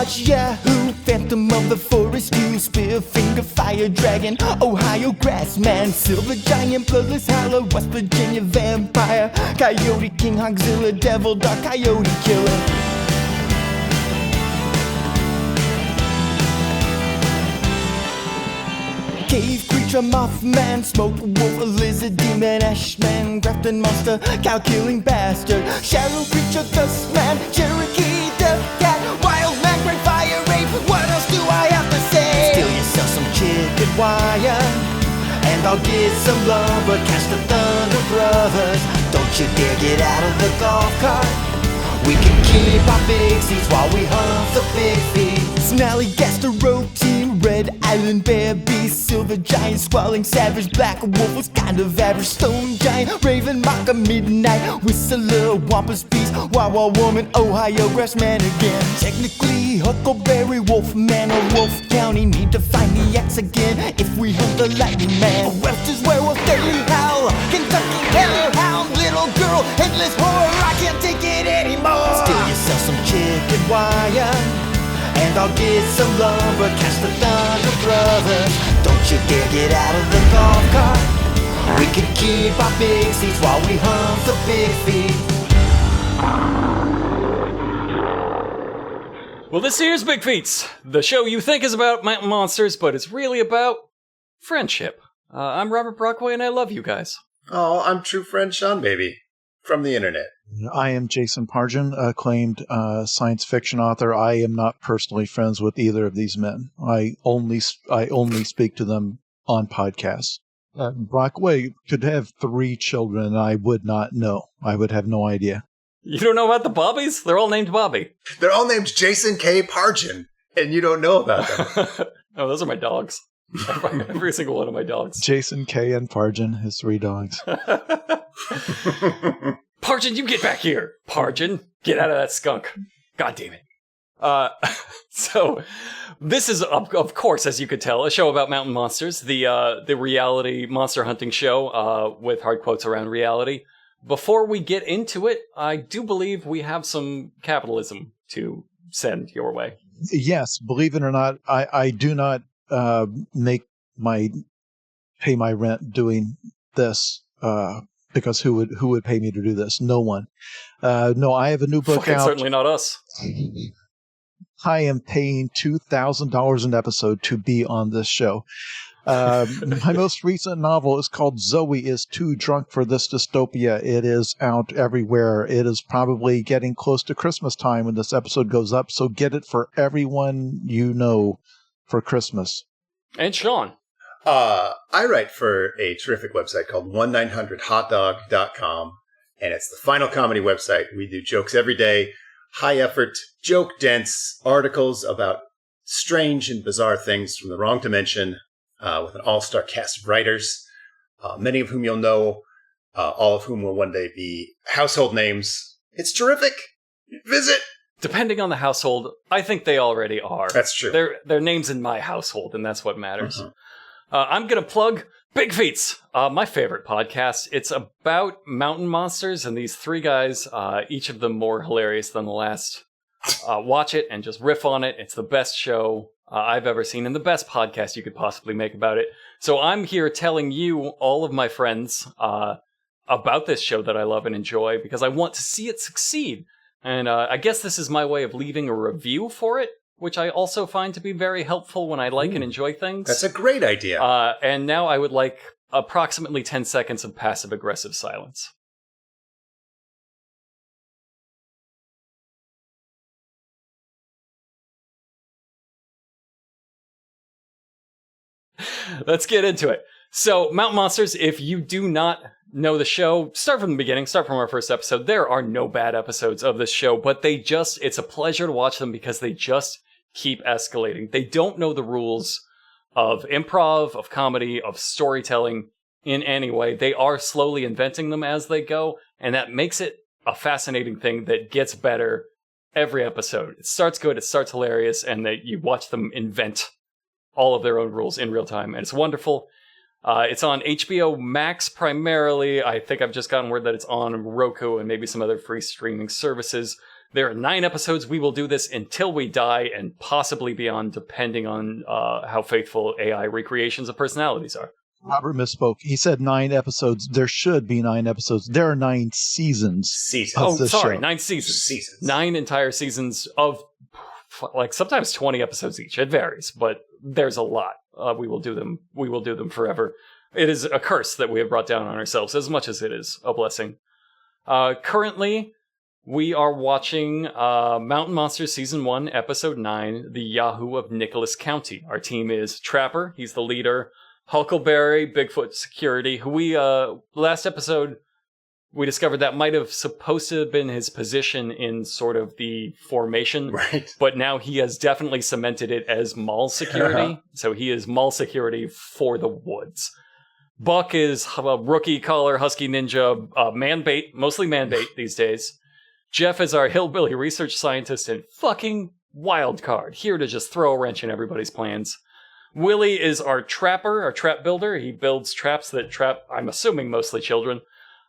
Sasquatch, Yahoo, Phantom of the Forest, you Spearfinger, Fire Dragon, Ohio Grassman, Silver Giant, Bloodless Howler, West Virginia Vampire, Coyote King, Hogzilla, Devil Dog, Coyote Killer. Cave creature, Mothman, Smoke Wolf, a Lizard Demon, Ashman, Grafton Monster, Cow-killing Bastard, Shadow Creature, Dustman, Cherokee, Death Cat, Wild Man, Great Fire Rape. What else do I have to say? Steal yourself some chicken wire, and I'll get some lumber. Catch the Thunder Brothers. Don't you dare get out of the golf cart. We can keep our big seats while we hunt the Bigfeet. Snarly Gastro Team, Red Island Bear Beast, Silver Giant, Squalling Savage, Black Wolf was kind of average, Stone Giant, Raven Mocker, Midnight Whistler, Wampus Beast, Wawa Woman, Ohio Grassman again. Technically Huckleberry Wolfman or Wolf County, need to find the X again if we hunt the Lightning Man. Webster's Werewolf, Daily Howl, Kentucky Hellhound, Little Girl, Headless Horror, I can't take it anymore. Steal yourself some chicken wire, and I'll get some lumber. Catch the Thunder Brothers. Don't you dare get out of the golf cart. We can keep our big seats while we hunt the Bigfeet. Well, this here's Bigfeets, the show you think is about mountain monsters, but it's really about friendship. I'm Robert Brockway, and I love you guys. Oh, I'm true friend Sean Baby from the internet. I am Jason Pargin, acclaimed science fiction author. I am not personally friends with either of these men. I only speak to them on podcasts. Brockway could have 3 children, and I would not know. I would have no idea. You don't know about the Bobbies? They're all named Bobby. They're all named Jason K. Pargin, and you don't know about them. Oh, those are my dogs. Every single one of my dogs. Jason K. and Pargin, his 3 dogs. Pargin, you get back here. Pargin, get out of that skunk. God damn it. So, this is, of course, as you could tell, a show about mountain monsters, the reality monster hunting show, with hard quotes around reality. Before we get into it, I do believe we have some capitalism to send your way. Yes, believe it or not, I do not pay my rent doing this, because who would pay me to do this? No one. No, I have a new book out. Certainly not us. I am paying $2,000 an episode to be on this show. My most recent novel is called Zoe is Too Drunk for This Dystopia. It is out everywhere. It is probably getting close to Christmas time when this episode goes up, so get it for everyone you know for Christmas. And Sean. I write for a terrific website called 1-900hotdog.com, and it's the final comedy website. We do jokes every day, high effort, joke dense articles about strange and bizarre things from the wrong dimension, with an all-star cast of writers, many of whom you'll know, all of whom will one day be household names. It's terrific. Visit. Depending on the household, I think they already are. That's true. They're names in my household, and that's what matters. Mm-hmm. I'm going to plug Bigfeets, my favorite podcast. It's about mountain monsters, and these 3 guys, each of them more hilarious than the last. Watch it and just riff on it. It's the best show I've ever seen, and the best podcast you could possibly make about it. So I'm here telling you, all of my friends, about this show that I love and enjoy, because I want to see it succeed. And I guess this is my way of leaving a review for it, which I also find to be very helpful when I like and enjoy things. That's a great idea. And now I would like approximately 10 seconds of passive-aggressive silence. Let's get into it. So, Mountain Monsters, if you do not know the show, start from the beginning, start from our first episode. There are no bad episodes of this show, but it's a pleasure to watch them because they just keep escalating. They don't know the rules of improv, of comedy, of storytelling in any way. They are slowly inventing them as they go, and that makes it a fascinating thing that gets better every episode. It starts good, it starts hilarious, and you watch them invent all of their own rules in real time, and it's wonderful. It's on HBO Max primarily. I think I've just gotten word that it's on Roku and maybe some other free streaming services. There are 9 episodes. We will do this until we die and possibly beyond, depending on how faithful AI recreations of personalities are. Robert misspoke. He said 9 episodes. There should be 9 episodes. There are 9 seasons. Of this show. 9 seasons. 9 entire seasons of, like, sometimes 20 episodes each. It varies, but there's a lot. We will do them. We will do them forever. It is a curse that we have brought down on ourselves, as much as it is a blessing. Currently, we are watching Mountain Monsters Season 1, Episode 9, The Yahoo of Nicholas County. Our team is Trapper. He's the leader. Huckleberry, Bigfoot Security, who we, last episode, we discovered that might have supposed to have been his position in sort of the formation. Right. But now he has definitely cemented it as mall security. So he is mall security for the woods. Buck is a rookie collar husky ninja, man-bait, mostly man-bait these days. Jeff is our hillbilly research scientist and fucking wild card, here to just throw a wrench in everybody's plans. Willie is our trapper, our trap builder. He builds traps that trap, I'm assuming, mostly children.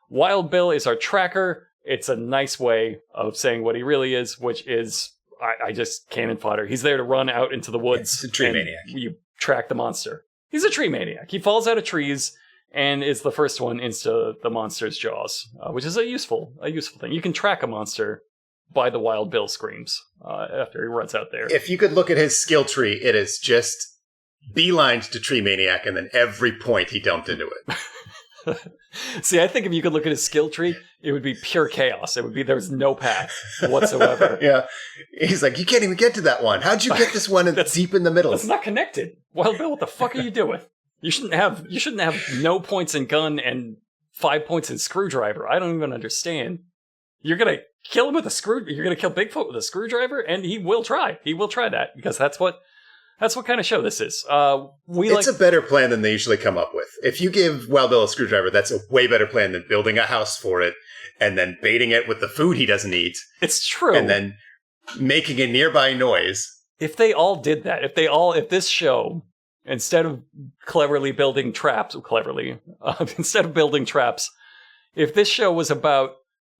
Wild Bill is our tracker. It's a nice way of saying what he really is, which is, I just cannon fodder. He's there to run out into the woods. It's a tree maniac. You track the monster. He's a tree maniac. He falls out of trees and is the first one into the monster's jaws, which is a useful thing. You can track a monster by the Wild Bill screams after he runs out there. If you could look at his skill tree, it is just beelined to Tree Maniac, and then every point he dumped into it. See, I think if you could look at his skill tree, it would be pure chaos. It would be there's no path whatsoever. Yeah. He's like, you can't even get to that one. How'd you get this one deep in the middle? That's not connected. Wild Bill, what the fuck are you doing? You shouldn't have no points in gun and 5 points in screwdriver. I don't even understand. You're gonna kill him with a screw. You're gonna kill Bigfoot with a screwdriver, and he will try. He will try that because that's what kind of show this is. It's a better plan than they usually come up with. If you give Wild Bill a screwdriver, that's a way better plan than building a house for it and then baiting it with the food he doesn't eat. It's true. And then making a nearby noise. If they all did that, if this show, instead of cleverly building traps, instead of building traps, if this show was about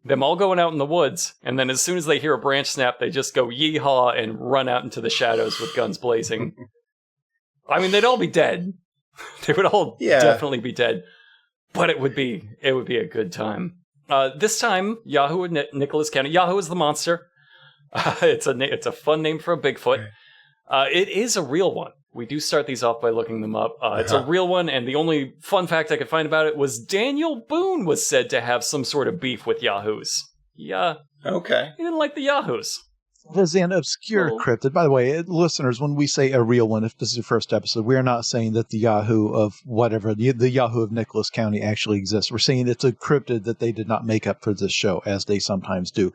them all going out in the woods, and then as soon as they hear a branch snap, they just go yeehaw and run out into the shadows with guns blazing. I mean, they'd all be dead. They would all definitely be dead. But it would be a good time. This time, Yahoo of Nicholas County. Yahoo is the monster. It's a fun name for a Bigfoot. It is a real one. We do start these off by looking them up. It's a real one, and the only fun fact I could find about it was Daniel Boone was said to have some sort of beef with Yahoos. Yeah. Okay. He didn't like the Yahoos. It is an obscure cryptid. By the way, listeners, when we say a real one, if this is your first episode, we are not saying that the Yahoo of whatever, the Yahoo of Nicholas County actually exists. We're saying it's a cryptid that they did not make up for this show, as they sometimes do.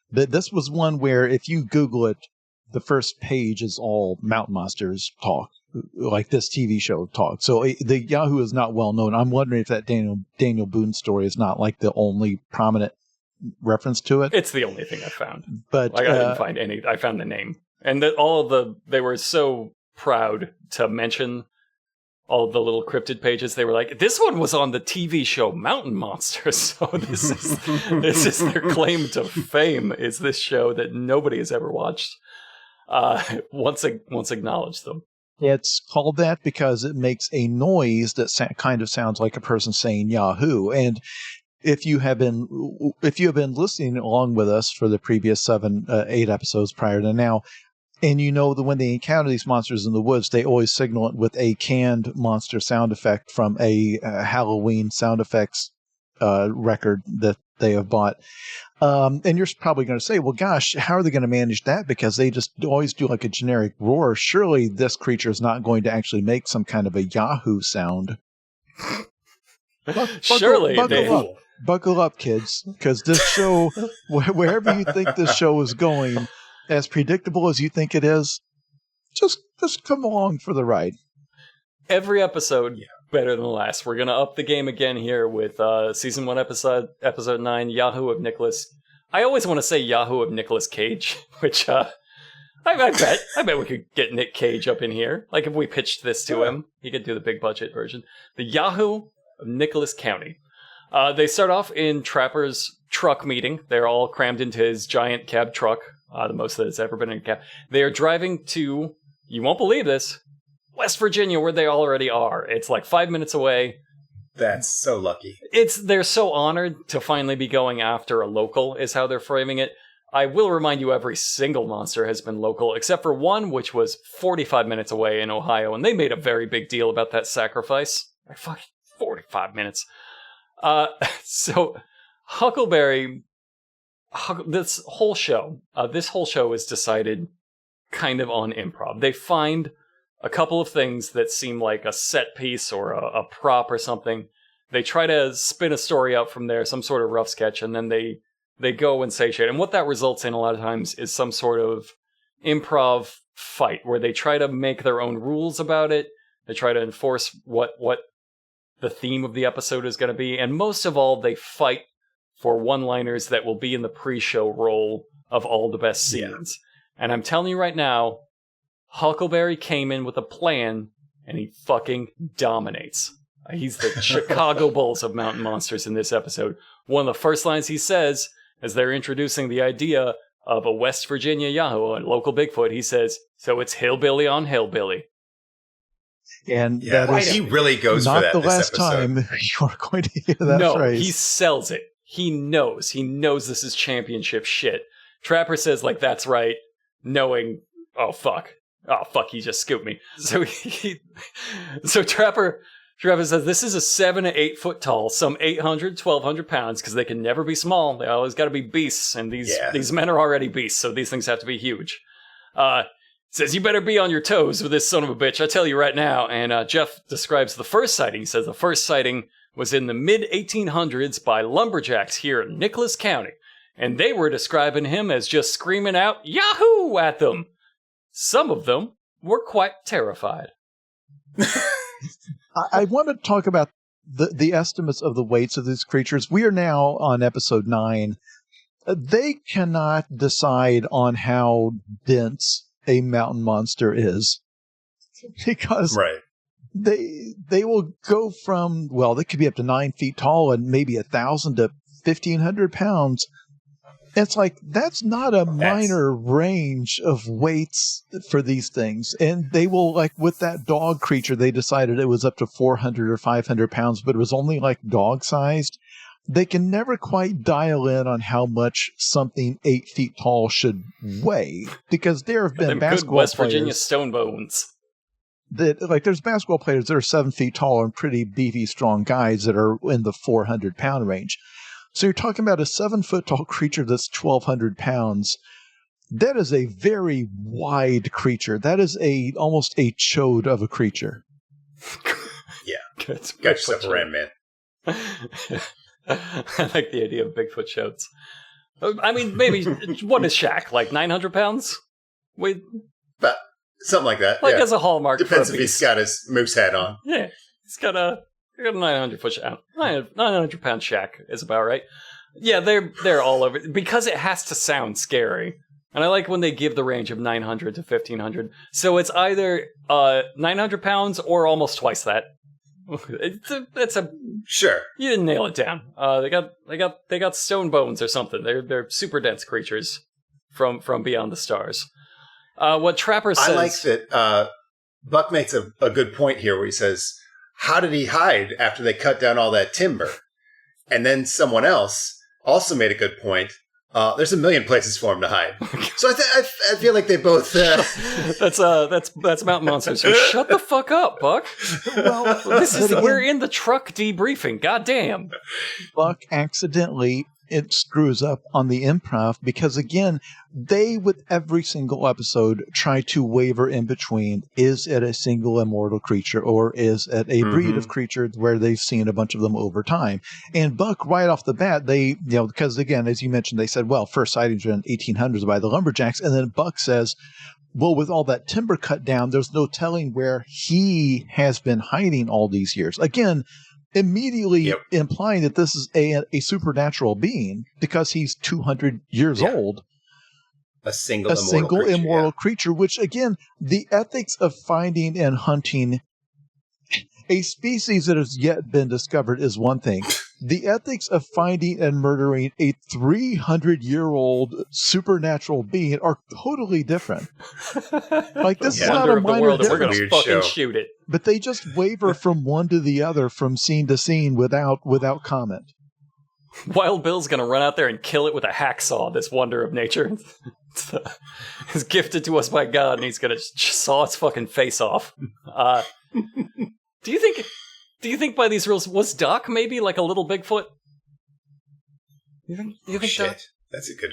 But this was one where if you Google it, the first page is all Mountain Monsters talk, like this TV show talk. So the Yahoo is not well known. I'm wondering if that Daniel Boone story is not like the only prominent reference to it. It's the only thing I found. But I didn't find any. I found the name, and they were so proud to mention all of the little cryptid pages. They were like, "This one was on the TV show Mountain Monsters." So this is their claim to fame. Is this show that nobody has ever watched? Once acknowledged them. It's called that because it makes a noise that kind of sounds like a person saying Yahoo. And if you have been listening along with us for the previous 8 episodes prior to now, and you know that when they encounter these monsters in the woods, they always signal it with a canned monster sound effect from a Halloween sound effects record that they have bought. And you're probably going to say, well, gosh, how are they going to manage that? Because they just always do like a generic roar. Surely this creature is not going to actually make some kind of a Yahoo sound. Buckle up, kids, because this show, wherever you think this show is going, as predictable as you think it is, just come along for the ride. Every episode better than the last. We're gonna up the game again here with season 1 episode 9, Yahoo of Nicholas. I always want to say Yahoo of Nicolas Cage, which I bet we could get Nick Cage up in here. Like if we pitched this to him, he could do the big budget version. The Yahoo of Nicholas County. They start off in Trapper's truck meeting. They're all crammed into his giant cab truck, the most that it's ever been in a cab. They are driving to, you won't believe this, West Virginia, where they already are. It's like 5 minutes away. That's so lucky. They're so honored to finally be going after a local, is how they're framing it. I will remind you, every single monster has been local, except for one, which was 45 minutes away in Ohio, and they made a very big deal about that sacrifice. Like, fucking 45 minutes. So, Huckleberry, this whole show is decided kind of on improv. They find a couple of things that seem like a set piece or a prop or something. They try to spin a story out from there, some sort of rough sketch, and then they go and say shit. And what that results in a lot of times is some sort of improv fight where they try to make their own rules about it. They try to enforce what the theme of the episode is going to be. And most of all, they fight for one-liners that will be in the pre-show roll of all the best scenes. Yeah. And I'm telling you right now, Huckleberry came in with a plan, and he fucking dominates. He's the Chicago Bulls of Mountain Monsters in this episode. One of the first lines he says, as they're introducing the idea of a West Virginia Yahoo, a local Bigfoot, he says, "So it's hillbilly on hillbilly." And that is he really goes for that. Not the last time you are going to hear that phrase. He sells it. He knows this is championship shit. Trapper says, like, that's right, knowing, oh fuck, he just scooped me. So Trapper says this is a 7 to 8 foot tall, some 800, 1,200 pounds, because they can never be small. They always got to be beasts, and these men are already beasts, so these things have to be huge. Says, you better be on your toes with this son of a bitch, I tell you right now. And Jeff describes the first sighting. He says the first sighting was in the mid-1800s by lumberjacks here in Nicholas County, and they were describing him as just screaming out Yahoo at them. Some of them were quite terrified. I want to talk about the estimates of the weights of these creatures. We are now on episode 9. They cannot decide on how dense a mountain monster is, because they will go from, well, they could be up to 9 feet tall and maybe 1,000 to 1,500 pounds. It's like, that's not a minor range of weights for these things. And they will, like with that dog creature, they decided it was up to 400 or 500 pounds, but it was only like dog sized. They can never quite dial in on how much something 8 feet tall should weigh, because there have been basketball West players, Virginia stone bones. That, like, there's basketball players that are 7 feet tall and pretty beefy, strong guys that are in the 400 pound range. So you're talking about a 7 foot tall creature that's 1,200 pounds. That is a very wide creature. That is almost a chode of a creature. Yeah. Got yourself around, man. I like the idea of Bigfoot shows. I mean, maybe, what is Shaq? Like 900 pounds? Wait. But something like that. Like as a hallmark. Depends if he's got his moose hat on. Yeah. He's got a 900 pound Shaq is about right. Yeah, they're all over, because it has to sound scary. And I like when they give the range of 900 to 1,500. So it's either 900 pounds or almost twice that. It's a sure. You didn't nail it down. They got stone bones or something. They're super dense creatures from beyond the stars. What Trapper says. I like that. Buck makes a good point here, where he says, "How did he hide after they cut down all that timber?" And then someone else also made a good point. There's a million places for him to hide. So I feel like they both. That's Mountain Monsters. So shut the fuck up, Buck. Well, we're in the truck debriefing. Goddamn. Buck accidentally screws up on the improv, because again, they, with every single episode, try to waver in between. Is it a single immortal creature, or is it a breed of creature where they've seen a bunch of them over time? And Buck, right off the bat, because again, as you mentioned, they said, well, first sightings were in 1800s by the lumberjacks. And then Buck says, well, with all that timber cut down, there's no telling where he has been hiding all these years. Again, immediately implying that this is a supernatural being, because he's 200 years old. A single immortal creature, which, again, the ethics of finding and hunting a species that has yet been discovered is one thing. the ethics of finding and murdering a 300-year-old supernatural being are totally different. Like, this is not Wonder a of the minor world, and we're difference. gonna Weird fucking show. shoot it. But they just waver from one to the other, from scene to scene, without comment. Wild Bill's gonna run out there and kill it with a hacksaw, this wonder of nature. It's gifted to us by God, and he's gonna just saw its fucking face off. Do you think by these rules, was Doc maybe like a little Bigfoot? You think Doc? Shit. That's a good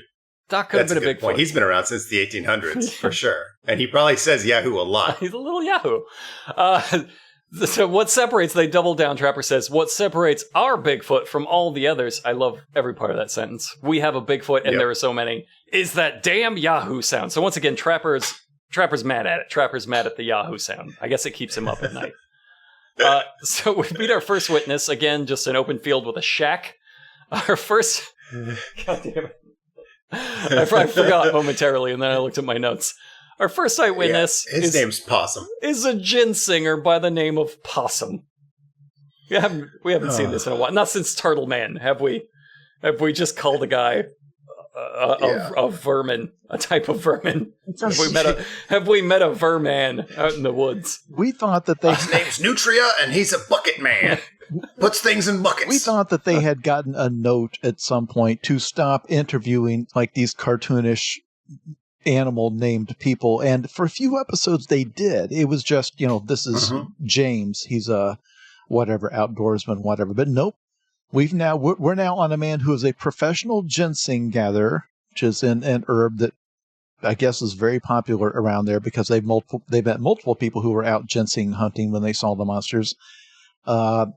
Doc could have been a Bigfoot. point. He's been around since the 1800s, for sure. And he probably says Yahoo a lot. He's a little Yahoo. So what separates, they double down, Trapper says, what separates our Bigfoot from all the others, I love every part of that sentence, we have a Bigfoot and there are so many, is that damn Yahoo sound. So once again, Trapper's mad at it. Trapper's mad at the Yahoo sound. I guess it keeps him up at night. So we meet our first witness, again, just an open field with a shack. Our first... God damn it. I forgot momentarily, and then I looked at my notes. Our first eyewitness his name's Possum. Is a gin singer by the name of Possum. We haven't seen this in a while. Not since Turtle Man, have we? Have we just called a guy a vermin, a type of vermin? Have we met a verman out in the woods? We thought that they... His name's Nutria, and he's a bucket man. Puts things in buckets. We thought that they had gotten a note at some point to stop interviewing like these cartoonish animal named people, and for a few episodes they did. It was just, this is James, he's a whatever outdoorsman, whatever. But nope, we're now on a man who is a professional ginseng gatherer, which is an herb that I guess is very popular around there because they've met multiple people who were out ginseng hunting when they saw the monsters.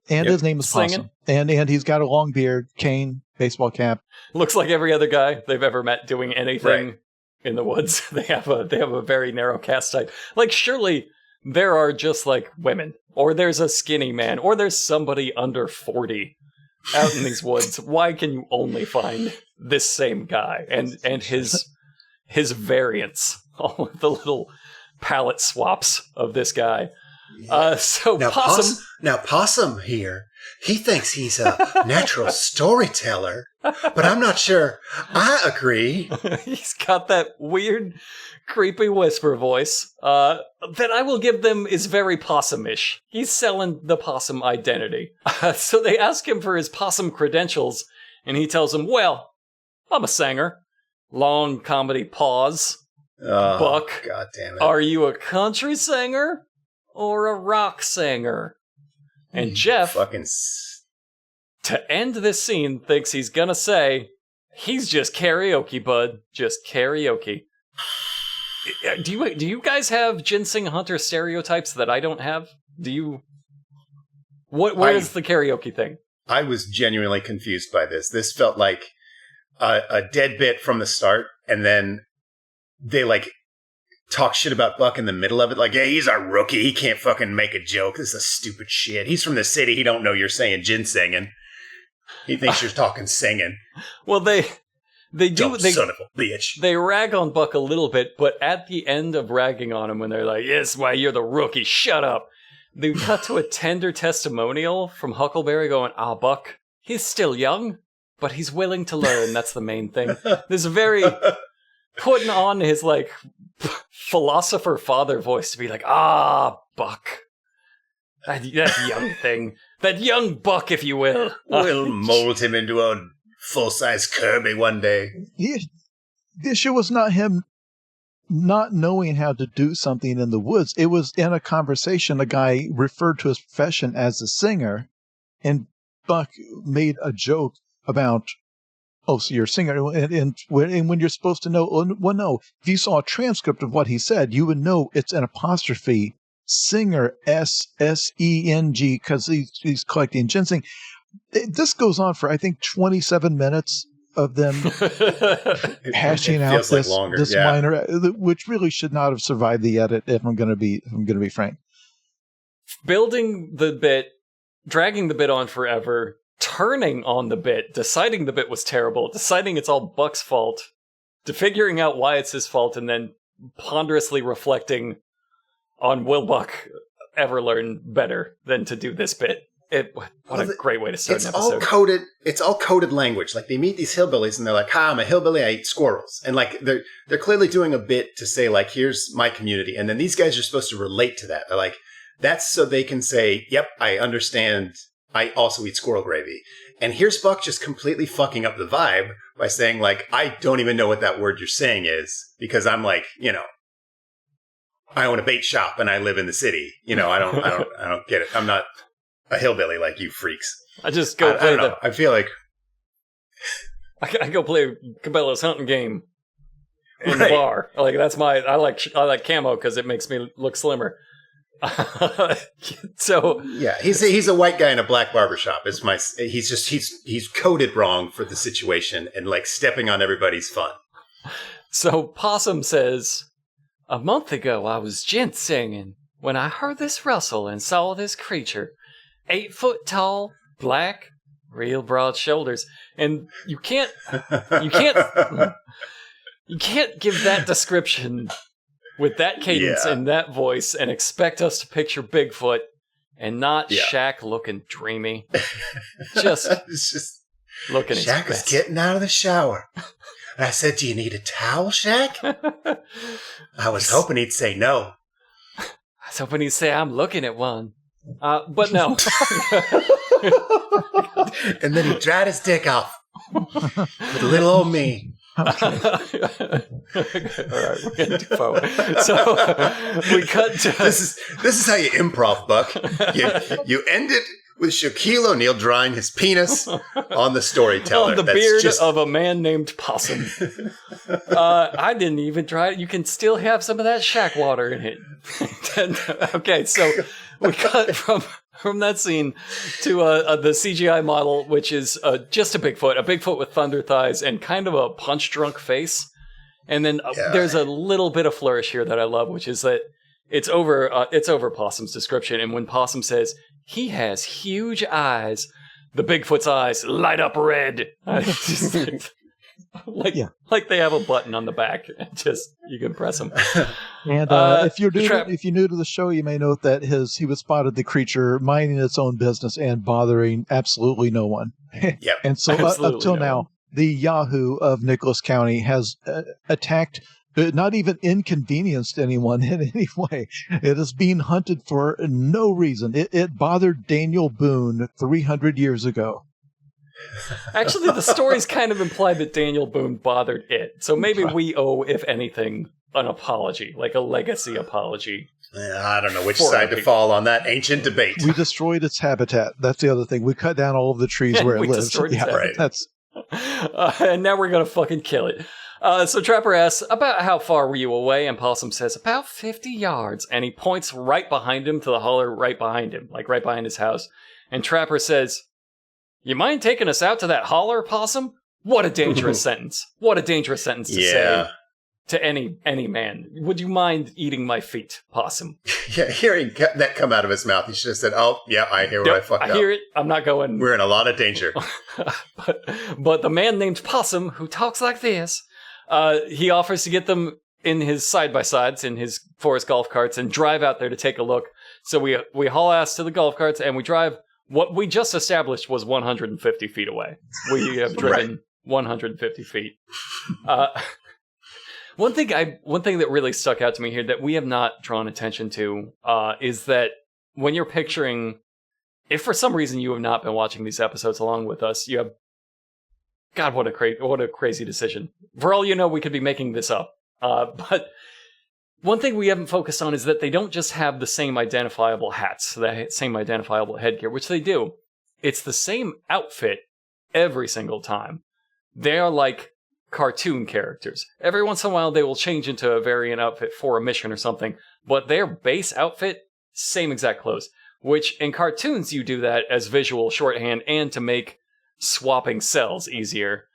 His name is Possum, and he's got a long beard, cane, baseball cap. Looks like every other guy they've ever met doing anything in the woods. They have a very narrow cast type. Like, surely there are just like women, or there's a skinny man, or there's somebody under 40 out in these woods. Why can you only find this same guy and his variants, all of the little palette swaps of this guy? So now, Possum... Now, Possum here, he thinks he's a natural storyteller, but I'm not sure I agree. He's got that weird, creepy whisper voice that I will give them is very Possum-ish. He's selling the Possum identity. So they ask him for his Possum credentials, and he tells them, well, I'm a singer. Long comedy pause. Buck, God damn it. Are you a country singer or a rock singer? And Jeff, to end this scene, thinks he's gonna say, he's just karaoke, bud. Just karaoke. Do you guys have ginseng hunter stereotypes that I don't have? Do you? Where is the karaoke thing? I was genuinely confused by this. This felt like a dead bit from the start, and then they talk shit about Buck in the middle of it. Like, yeah, he's our rookie. He can't fucking make a joke. This is stupid shit. He's from the city. He don't know you're saying ginsenging. He thinks you're talking singing. Well, they do. Son of a bitch. They rag on Buck a little bit, but at the end of ragging on him, when they're like, yes, why, you're the rookie. Shut up. They cut to a tender testimonial from Huckleberry going, Buck, he's still young, but he's willing to learn. That's the main thing. There's a very... putting on his, philosopher father voice to be like, Buck. That young thing. That young Buck, if you will. We'll mold him into a full-size Kirby one day. The issue was not him not knowing how to do something in the woods. It was in a conversation, a guy referred to his profession as a singer, and Buck made a joke about, so you're a singer, and when you're supposed to know, well, no, if you saw a transcript of what he said, you would know it's an apostrophe, singer, SSENG, because he's collecting ginseng. This goes on for, I think, 27 minutes of them hashing out this minor, which really should not have survived the edit, if I'm going to be frank. Building the bit, dragging the bit on forever, turning on the bit, deciding the bit was terrible, deciding it's all Buck's fault, to figuring out why it's his fault, and then ponderously reflecting on will Buck ever learn better than to do this bit. What a great way to start an episode. It's all coded language. Like, they meet these hillbillies and they're like, "Hi, I'm a hillbilly. I eat squirrels." And like, they're clearly doing a bit to say like, "Here's my community." And then these guys are supposed to relate to that. They're like, that's so they can say, "Yep, I understand. I also eat squirrel gravy." And here's Buck just completely fucking up the vibe by saying like, "I don't even know what that word you're saying is because I'm like, I own a bait shop and I live in the city. I don't get it. I'm not a hillbilly like you freaks." I just go play I feel like I go play Cabela's hunting game in the bar. Like I like camo because it makes me look slimmer. So yeah, he's a white guy in a black barbershop. He's coded wrong for the situation and like stepping on everybody's fun. So Possum says, "A month ago I was ginsenging when I heard this rustle and saw this creature, 8 foot tall, black, real broad shoulders." And you can't give that description with that cadence and that voice and expect us to picture Bigfoot and not Shaq looking dreamy. Just looking his Shaq best. is getting out of the shower. And I said, "Do you need a towel, Shaq?" I was hoping he'd say no. I was hoping he'd say, "I'm looking at one." But no. And then he dried his dick off with little old me. All right, we're getting too far. So we cut to This is how you improv, Buck. You end it with Shaquille O'Neal drawing his penis on the storyteller. on the beard of a man named Possum. I didn't even try it. You can still have some of that Shaq water in it. Okay, so we cut from that scene to the CGI model, which is just a Bigfoot with thunder thighs and kind of a punch-drunk face. And then there's a little bit of flourish here that I love, which is that it's over Possum's description. And when Possum says, "He has huge eyes," the Bigfoot's eyes light up red. Like they have a button on the back. Just you can press them. And if you're new to the show, you may note that he was spotted the creature minding its own business and bothering absolutely no one. Yep. And so up till now, the Yahoo of Nicholas County has attacked, not even inconvenienced anyone in any way. It is being hunted for no reason. It bothered Daniel Boone 300 years ago. Actually, the stories kind of imply that Daniel Boone bothered it. So maybe we owe, if anything, an apology, like a legacy apology. I don't know which side to fall on that ancient debate. We destroyed its habitat. That's the other thing. We cut down all of the trees where it lives. Right. That's and now we're going to fucking kill it. So Trapper asks, "About how far were you away?" And Possum says, "About 50 yards. And he points right behind him to the holler right behind him, like right behind his house. And Trapper says, "You mind taking us out to that holler, Possum?" What a dangerous sentence. What a dangerous sentence to say to any man. "Would you mind eating my feet, Possum?" Yeah, hearing that come out of his mouth, he should have said, "Oh, yeah, I hear where I fucked up. I hear it. I'm not going." We're in a lot of danger. But the man named Possum, who talks like this, he offers to get them in his side-by-sides, in his forest golf carts, and drive out there to take a look. So we haul ass to the golf carts, and we drive. What we just established was 150 feet away. We have driven 150 feet. One thing that really stuck out to me here that we have not drawn attention to is that when you're picturing, if for some reason you have not been watching these episodes along with us, you have, God, what a crazy decision. For all you know, we could be making this up. But one thing we haven't focused on is that they don't just have the same identifiable hats, the same identifiable headgear, which they do. It's the same outfit every single time. They are like cartoon characters. Every once in a while, they will change into a variant outfit for a mission or something, but their base outfit, same exact clothes. Which, in cartoons, you do that as visual shorthand and to make swapping cells easier.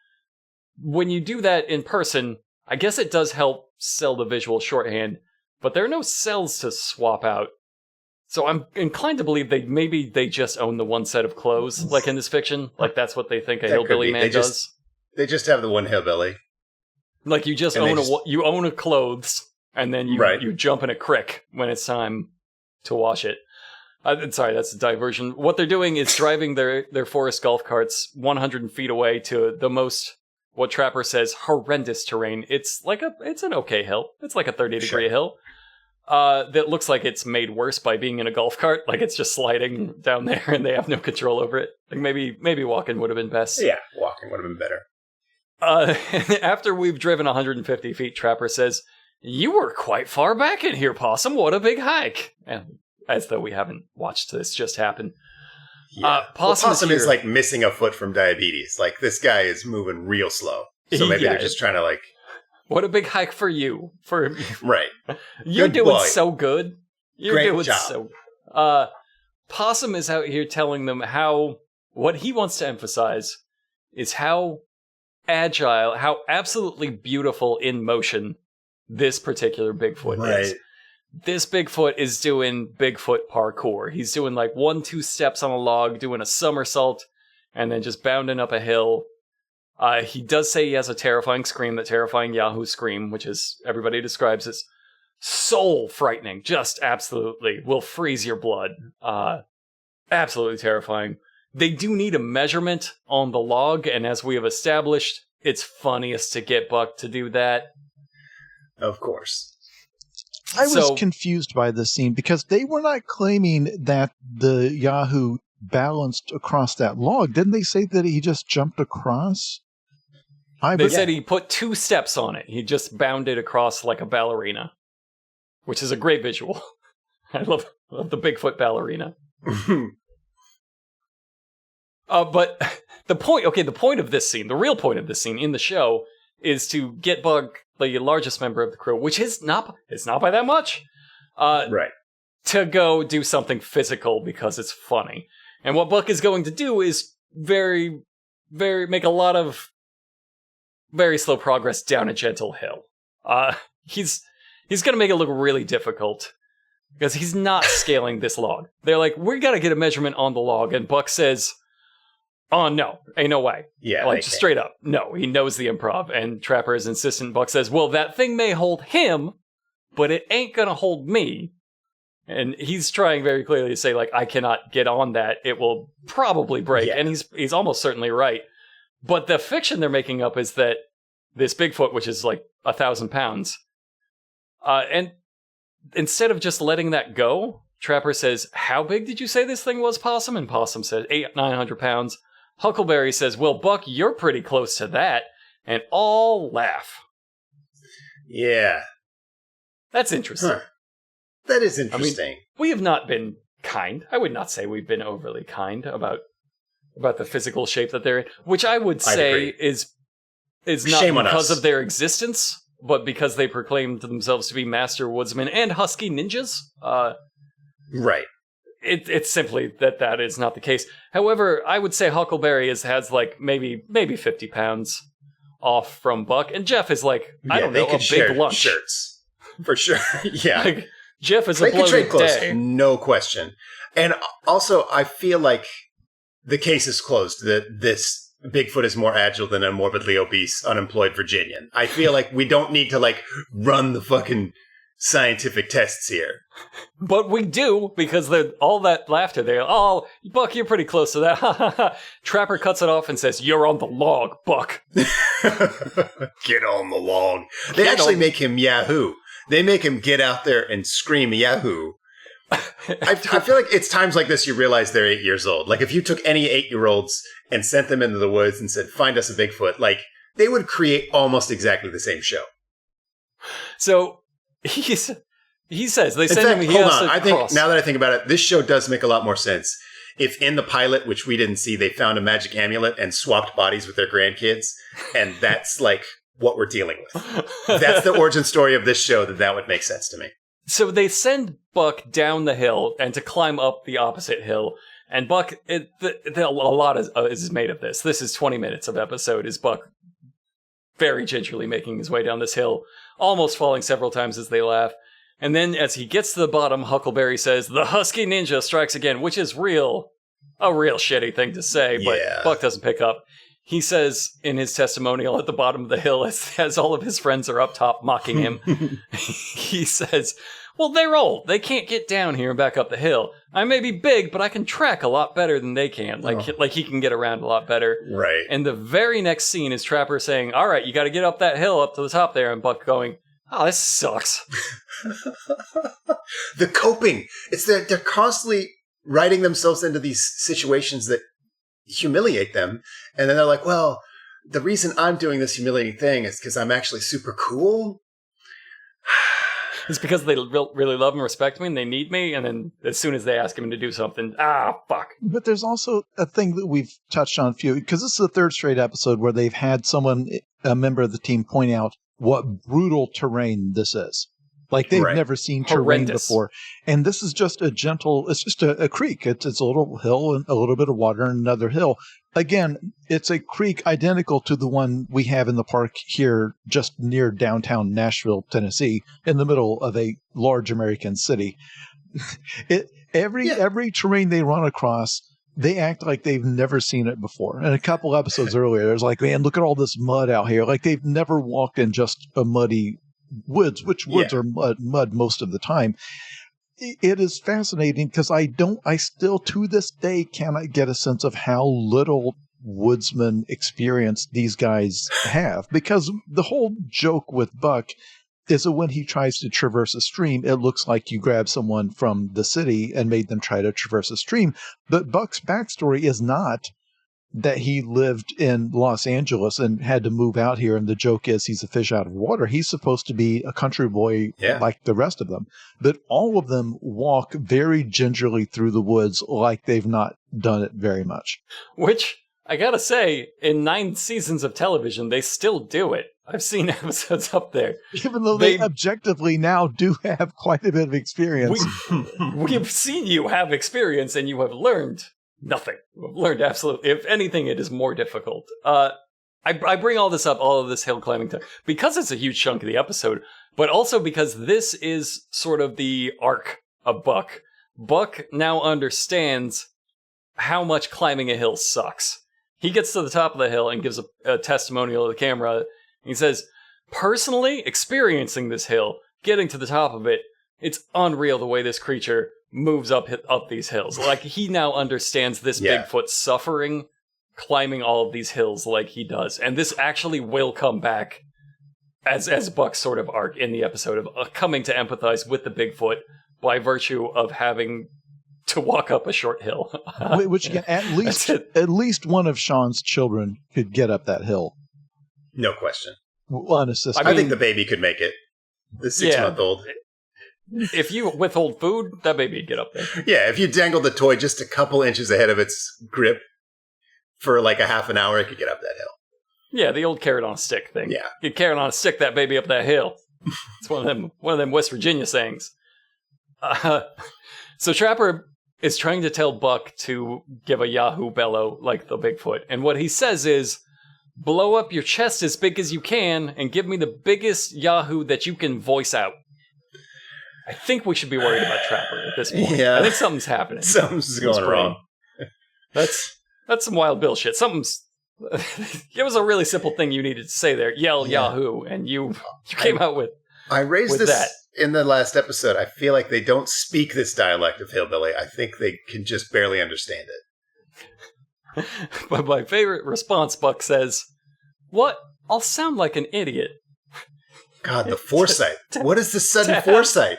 When you do that in person, I guess it does help sell the visual shorthand, but there are no cells to swap out. So I'm inclined to believe they just own the one set of clothes, like in this fiction. Like that's what they think a hillbilly man does. They just have the one hillbilly. Like you just own a clothes, and then you jump in a creek when it's time to wash it. Sorry, that's a diversion. What they're doing is driving their forest golf carts 100 feet away to the most, what Trapper says, horrendous terrain. It's an okay hill. It's like a 30-degree hill. That looks like it's made worse by being in a golf cart. Like it's just sliding down there and they have no control over it. Like maybe walking would have been best. Yeah, walking would have been better. After we've driven 150 feet, Trapper says, "You were quite far back in here, Possum. What a big hike." And as though we haven't watched this just happen. Yeah. Possum is like missing a foot from diabetes. Like this guy is moving real slow. So maybe they're just trying to like... What a big hike for you. Right. You're doing so good. You're Great doing job. so... Possum is out here telling them what he wants to emphasize is how agile, how absolutely beautiful in motion this particular Bigfoot is. This Bigfoot is doing Bigfoot parkour. He's doing like 1-2 steps on a log, doing a somersault, and then just bounding up a hill. He does say he has a terrifying scream, that terrifying Yahoo scream, which is, everybody describes as soul frightening. Just absolutely will freeze your blood. Absolutely terrifying. They do need a measurement on the log, and as we have established, it's funniest to get Buck to do that. Of course. I was confused by this scene because they were not claiming that the Yahoo balanced across that log. Didn't they say that he just jumped across? They said he put 2 steps on it. He just bounded across like a ballerina, which is a great visual. I love the Bigfoot ballerina. But the point of this scene, the real point of this scene in the show, is to get Bug, the largest member of the crew, which is not by that much, right, to go do something physical because it's funny. And what Buck is going to do is make a lot of very slow progress down a gentle hill. He's going to make it look really difficult because he's not scaling this log. They're like, we got to get a measurement on the log, and Buck says, "Oh, no, ain't no way." Yeah, like just straight up. No, he knows the improv, and Trapper is insistent. Buck says, "Well, that thing may hold him, but it ain't gonna hold me." And he's trying very clearly to say, like, I cannot get on that. It will probably break. Yeah. And he's almost certainly right. But the fiction they're making up is that this Bigfoot, which is like 1,000 pounds, and instead of just letting that go, Trapper says, "How big did you say this thing was, Possum?" And Possum says, 900 pounds. Huckleberry says, "Well, Buck, you're pretty close to that." And all laugh. Yeah. That's interesting. Huh. That is interesting. I mean, we have not been kind. I would not say we've been overly kind about the physical shape that they're in, which I would say is not because of their existence, but because they proclaimed themselves to be master woodsmen and husky ninjas. Right. It's simply that is not the case. However, I would say Huckleberry has like maybe 50 pounds off from Buck, and Jeff is like, I don't know, a big lunch. Shirts. For sure. Yeah. Like, Jeff is a bloated day. No question. And also, I feel like the case is closed, that this Bigfoot is more agile than a morbidly obese, unemployed Virginian. I feel like we don't need to, like, run the fucking scientific tests here. But we do, because all that laughter there. "Oh, Buck, you're pretty close to that." Trapper cuts it off and says, "You're on the log, Buck." Get on the log. They actually make him Yahoo. They make him get out there and scream Yahoo. I feel like it's times like this you realize they're 8 years old. Like, if you took any 8-year-olds and sent them into the woods and said, "Find us a Bigfoot," like, they would create almost exactly the same show. So, he says, they send him, hold on. I think, now that I think about it, this show does make a lot more sense. If in the pilot, which we didn't see, they found a magic amulet and swapped bodies with their grandkids, and that's, like, what we're dealing with. That's the origin story of this show, that would make sense to me. So they send Buck down the hill and to climb up the opposite hill. And Buck, a lot is made of this. This is 20 minutes of episode, is Buck very gingerly making his way down this hill, almost falling several times as they laugh. And then as he gets to the bottom, Huckleberry says, "The husky ninja strikes again," which is a real shitty thing to say, but Buck doesn't pick up. He says in his testimonial at the bottom of the hill, as all of his friends are up top mocking him, he says, Well, they're old. They can't get down here and back up the hill. I may be big, but I can track a lot better than they can. Like he can get around a lot better. Right. And the very next scene is Trapper saying, all right, you got to get up that hill up to the top there. And Buck going, oh, this sucks. The coping. It's that they're constantly writing themselves into these situations that humiliate them. And then they're like, well, the reason I'm doing this humiliating thing is because I'm actually super cool. It's because they really love and respect me and they need me. And then as soon as they ask him to do something, fuck. But there's also a thing that we've touched on a few, because this is the third straight episode where they've had someone, a member of the team, point out what brutal terrain this is. Like they've never seen terrain before. And this is just it's just a creek. It's a little hill and a little bit of water and another hill. Again, it's a creek identical to the one we have in the park here just near downtown Nashville, Tennessee, in the middle of a large American city. Every terrain they run across, they act like they've never seen it before. And a couple episodes earlier, there's like, man, look at all this mud out here. Like they've never walked in just a muddy woods, which woods are mud most of the time. It is fascinating because I still to this day cannot get a sense of how little woodsman experience these guys have, because the whole joke with Buck is that when he tries to traverse a stream, it looks like you grabbed someone from the city and made them try to traverse a stream. But Buck's backstory is not that he lived in Los Angeles and had to move out here, and the joke is he's a fish out of water. He's supposed to be a country boy like the rest of them. But all of them walk very gingerly through the woods like they've not done it very much. Which, I gotta say, in 9 seasons of television, they still do it. I've seen episodes up there. Even though they objectively now do have quite a bit of experience. We've seen you have experience, and you have learned nothing. We've learned absolutely. If anything, it is more difficult. I bring all this up, all of this hill climbing time, because it's a huge chunk of the episode, but also because this is sort of the arc of Buck. Buck now understands how much climbing a hill sucks. He gets to the top of the hill and gives a testimonial to the camera. He says, personally, experiencing this hill, getting to the top of it, it's unreal the way this creature moves up these hills. Like, he now understands this Bigfoot suffering climbing all of these hills like he does. And this actually will come back as Buck's sort of arc in the episode of coming to empathize with the Bigfoot by virtue of having to walk up a short hill. Which again, at least one of Sean's children could get up that hill. No question. Unassisted. I think the baby could make it. The 6-month-old. If you withhold food, that baby would get up there. Yeah, if you dangle the toy just a couple inches ahead of its grip for like a half an hour, it could get up that hill. Yeah, the old carrot on a stick thing. Yeah. You carrot on a stick that baby up that hill. It's one of them West Virginia sayings. So Trapper is trying to tell Buck to give a Yahoo bellow like the Bigfoot. And what he says is, blow up your chest as big as you can and give me the biggest Yahoo that you can voice out. I think we should be worried about Trapper at this point. Yeah. I think something's happening. Something's going wrong. That's some Wild Bill shit. It was a really simple thing you needed to say there. Yell Yahoo, and you came out with I raised with this that. In the last episode. I feel like they don't speak this dialect of Hillbilly. I think they can just barely understand it. But my favorite response, Buck says, "What? I'll sound like an idiot." God, the foresight. What is the sudden foresight?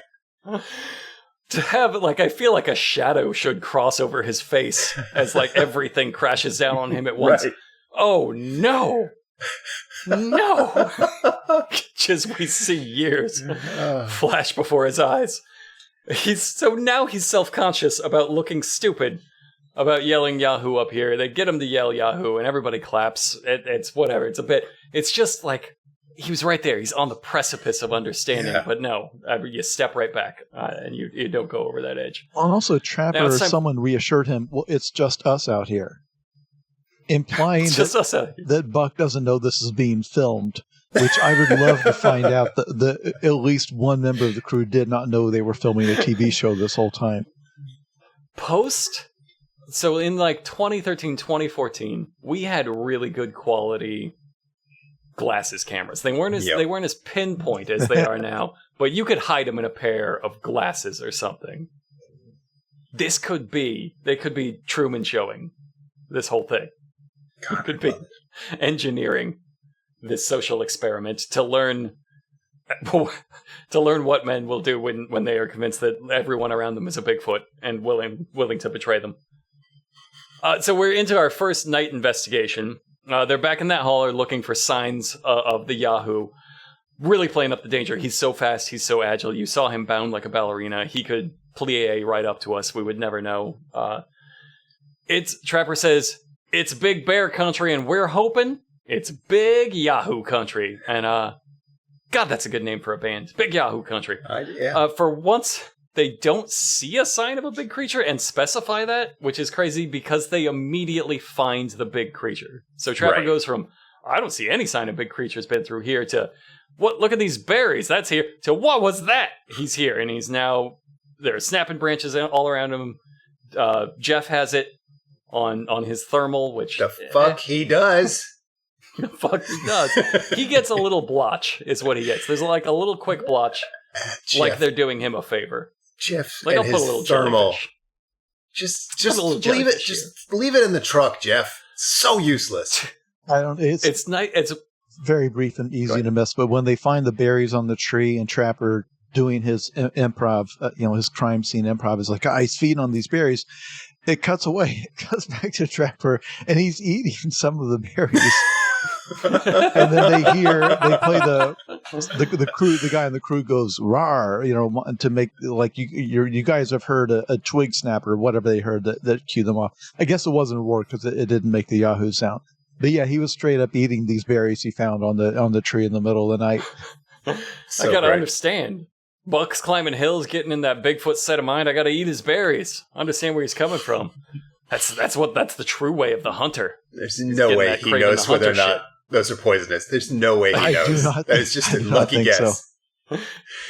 To have, like, I feel like a shadow should cross over his face as, like, everything crashes down on him at once. Right. Oh, no. No. Just we see years flash before his eyes. Now he's self-conscious about looking stupid, about yelling Yahoo up here. They get him to yell Yahoo, and everybody claps. It's whatever. It's just like, he was right there. He's on the precipice of understanding, but no, you step right back, and you don't go over that edge. Well, also, Trapper, someone reassured him, well, it's just us out here. Implying that Buck doesn't know this is being filmed, which I would love to find out that at least one member of the crew did not know they were filming a TV show this whole time. So in like 2013, 2014, we had really good quality glasses cameras. They weren't as pinpoint as they are now, but you could hide them in a pair of glasses or something. They could be Truman showing this whole thing. God, It could be engineering this social experiment to learn what men will do when they are convinced that everyone around them is a Bigfoot and willing to betray them. So we're into our first night investigation. They're back in that hauler looking for signs of the Yahoo. Really playing up the danger. He's so fast. He's so agile. You saw him bound like a ballerina. He could plie right up to us. We would never know. Trapper says, it's Big Bear country, and we're hoping it's Big Yahoo country. And, God, that's a good name for a band. Big Yahoo country. Yeah. For once, they don't see a sign of a big creature and specify that, which is crazy because they immediately find the big creature. So Trapper goes from, I don't see any sign of big creature's been through here, to, what? Look at these berries, that's here, to what was that? He's here, and he's now, there are snapping branches all around him. Jeff has it on his thermal, which... The fuck he does. The fuck he does. He gets a little blotch, is what he gets. There's like a little quick blotch, Jeff, like they're doing him a favor. Jeff Like, and I'll put a his little thermal. jellyfish. Just leave it. Just leave it in the truck, Jeff. So useless. I don't. It's nice. It's very brief and easy to miss. But when they find the berries on the tree and Trapper doing his improv, his crime scene improv is like, he's feeding on these berries. It cuts away. It cuts back to Trapper, and he's eating some of the berries. And then they play the crew. The guy in the crew goes rawr, to make like you guys have heard a twig snapper, or whatever they heard that cued them off. I guess it wasn't a roar because it didn't make the Yahoo sound. But yeah, he was straight up eating these berries he found on the tree in the middle of the night. I gotta understand. Buck's climbing hills, getting in that Bigfoot set of mind. I gotta eat his berries. Understand where he's coming from. That's the true way of the hunter. There's no way he knows whether or not those are poisonous. There's no way he knows. That is just a lucky guess. So.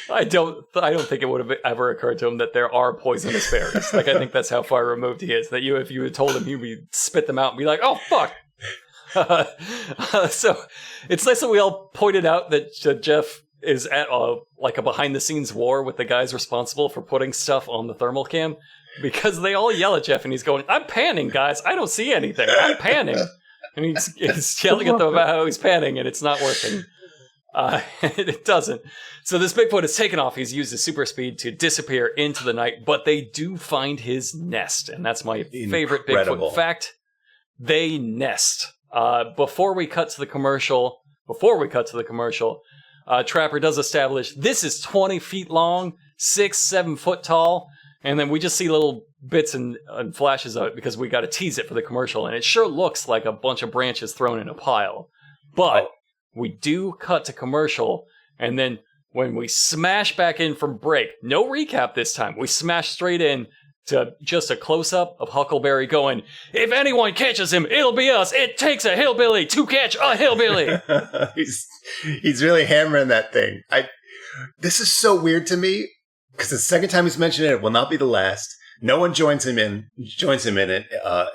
I don't think it would have ever occurred to him that there are poisonous berries. Like, I think that's how far removed he is. That if you had told him, he would spit them out and be like, "Oh fuck." So it's nice that we all pointed out that Jeff is at a behind-the-scenes war with the guys responsible for putting stuff on the thermal cam, because they all yell at Jeff and he's going, "I'm panning, guys. I don't see anything. I'm panning." And he's yelling at them about how he's panning, and it's not working. It doesn't. So this Bigfoot has taken off. He's used his super speed to disappear into the night, but they do find his nest, and that's my favorite Bigfoot fact. They nest. Before we cut to the commercial, Trapper does establish this is 20 feet long, 6-7 foot tall, and then we just see little bits and flashes of it because we got to tease it for the commercial, and it sure looks like a bunch of branches thrown in a pile. But we do cut to commercial, and then when we smash back in from break, no recap this time, we smash straight in to just a close-up of Huckleberry going, "If anyone catches him, it'll be us. It takes a hillbilly to catch a hillbilly." He's really hammering that thing. This is so weird to me because the second time he's mentioned it will not be the last. No one joins him in it.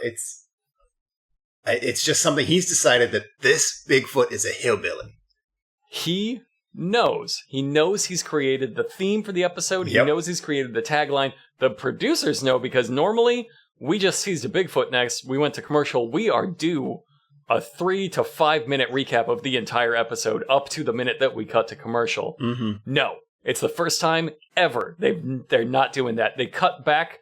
It's just something he's decided that this Bigfoot is a hillbilly. He knows he's created the theme for the episode. He knows he's created the tagline. The producers know because normally we just teased a Bigfoot next. We went to commercial. We are due a 3 to 5 minute recap of the entire episode up to the minute that we cut to commercial. Mm-hmm. No, it's the first time ever they're not doing that. They cut back,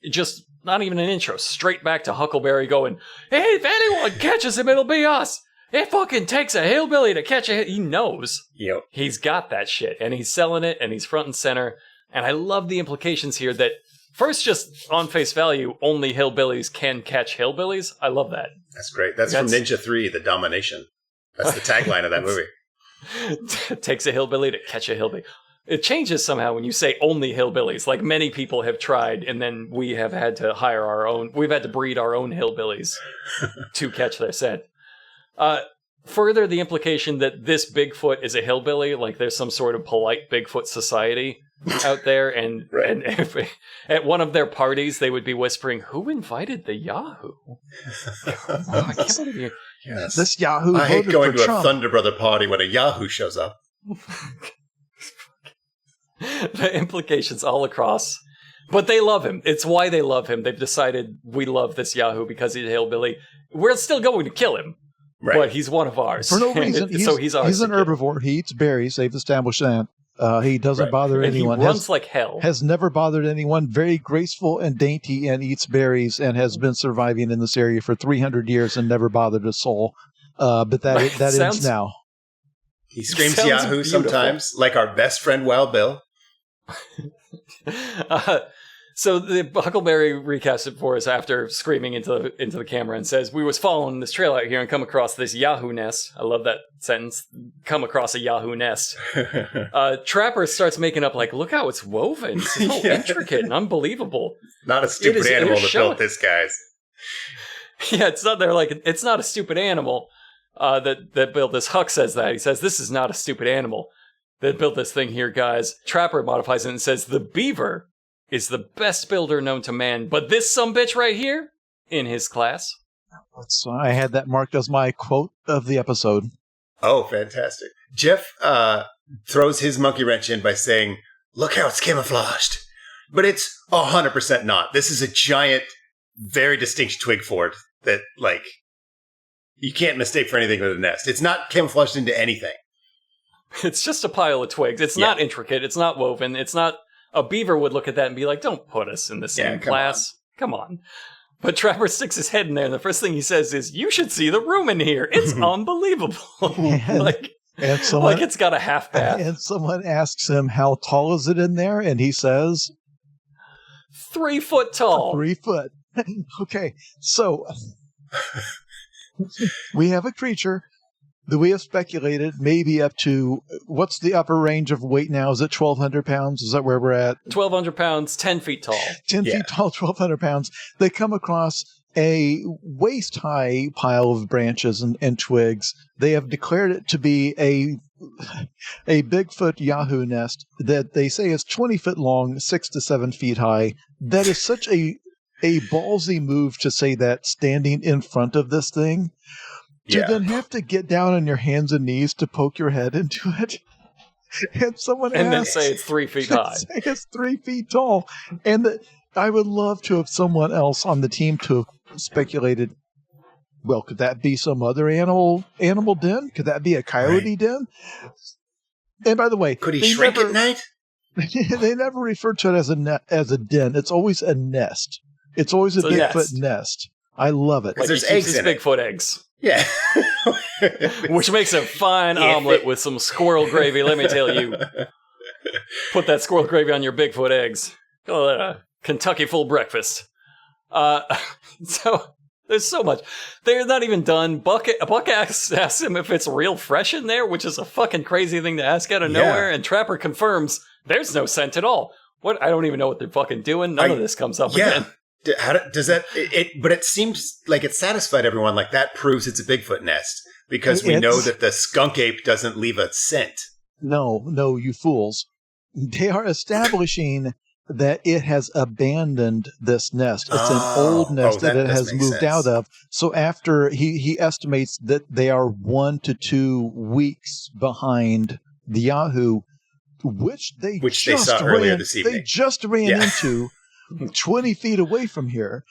just not even an intro, straight back to Huckleberry going, "Hey, if anyone catches him, it'll be us. It fucking takes a hillbilly to catch a." He knows. Yep. He's got that shit, and he's selling it, and he's front and center. And I love the implications here that, first, just on face value, only hillbillies can catch hillbillies. I love that. That's great. That's from Ninja 3, The Domination. That's the tagline of that movie. Takes a hillbilly to catch a hillbilly. It changes somehow when you say only hillbillies. Like, many people have tried, and then we have had to hire our own. We've had to breed our own hillbillies to catch their scent. Further, the implication that this Bigfoot is a hillbilly, like there's some sort of polite Bigfoot society out there, and if at one of their parties they would be whispering, "Who invited the Yahoo?" I can't believe Yes. This Yahoo I hate voted going for to Trump. a Thunder Brother party when a Yahoo shows up. The implications all across. But they love him. It's why they love him. They've decided we love this Yahoo because he's a hillbilly. We're still going to kill him. Right. But he's one of ours. For no reason. He's ours. He's an herbivore. He eats berries. They've established that. He doesn't bother And anyone. He runs like hell. Has never bothered anyone. Very graceful and dainty, and eats berries, and has been surviving in this area for 300 years and never bothered a soul. But that ends now. He screams Sounds Yahoo beautiful. sometimes, like our best friend Wild Bill. So the Huckleberry recasts it for us after screaming into the camera and says, "We was following this trail out here and come across this Yahoo nest." I love that sentence. Come across a Yahoo nest. Trapper starts making up like, "Look how it's woven. It's so intricate and unbelievable." Not a stupid animal that showing. built this, guys. Yeah, it's not. They're like, it's not a stupid animal that built this. Huck says that. He says, "This is not a stupid animal that built this thing here, guys." Trapper modifies it and says, "The beaver is the best builder known to man, but this sumbitch right here, in his class." So I had that marked as my quote of the episode. Oh, fantastic. Jeff throws his monkey wrench in by saying, "Look how it's camouflaged." But it's 100% not. This is a giant, very distinct twig fort that, like, you can't mistake for anything with a nest. It's not camouflaged into anything. It's just a pile of twigs. It's not intricate. It's not woven. It's not... A beaver would look at that and be like, "Don't put us in the same class. Come on." But Trapper sticks his head in there, and the first thing he says is, "You should see the room in here. It's unbelievable." like it's got a half bath. And someone asks him, "How tall is it in there?" And he says, 3 foot tall. 3 foot. Okay, so we have a creature that we have speculated maybe up to, what's the upper range of weight now? Is it 1,200 pounds? Is that where we're at? 1,200 pounds, 10 feet tall. 10 feet tall, 1,200 pounds. They come across a waist-high pile of branches and twigs. They have declared it to be a Bigfoot Yahoo nest that they say is 20 foot long, 6 to 7 feet high. That is such a ballsy move to say that standing in front of this thing. To then have to get down on your hands and knees to poke your head into it. And then say it's 3 feet high. Say it's 3 feet tall. And I would love to have someone else on the team to have speculated, well, could that be some other animal den? Could that be a coyote den? And by the way, could he shrink at night? They never refer to it as a den. It's always a nest. It's always a Bigfoot nest. I love it. Like there's eggs in Bigfoot eggs. Yeah. Which makes a fine omelet with some squirrel gravy, let me tell you. Put that squirrel gravy on your Bigfoot eggs. Call that a Kentucky full breakfast. So there's so much. They're not even done. Buck asks him if it's real fresh in there, which is a fucking crazy thing to ask out of nowhere. And Trapper confirms there's no scent at all. What? I don't even know what they're fucking doing. None of this comes up again. How does that? But it seems like it satisfied everyone. Like that proves it's a Bigfoot nest because we know that the skunk ape doesn't leave a scent. No, you fools! They are establishing that it has abandoned this nest. It's an old nest that it has moved out of. So after he estimates that they are 1 to 2 weeks behind the Yahoo, which they saw earlier this evening. They just ran into 20 feet away from here.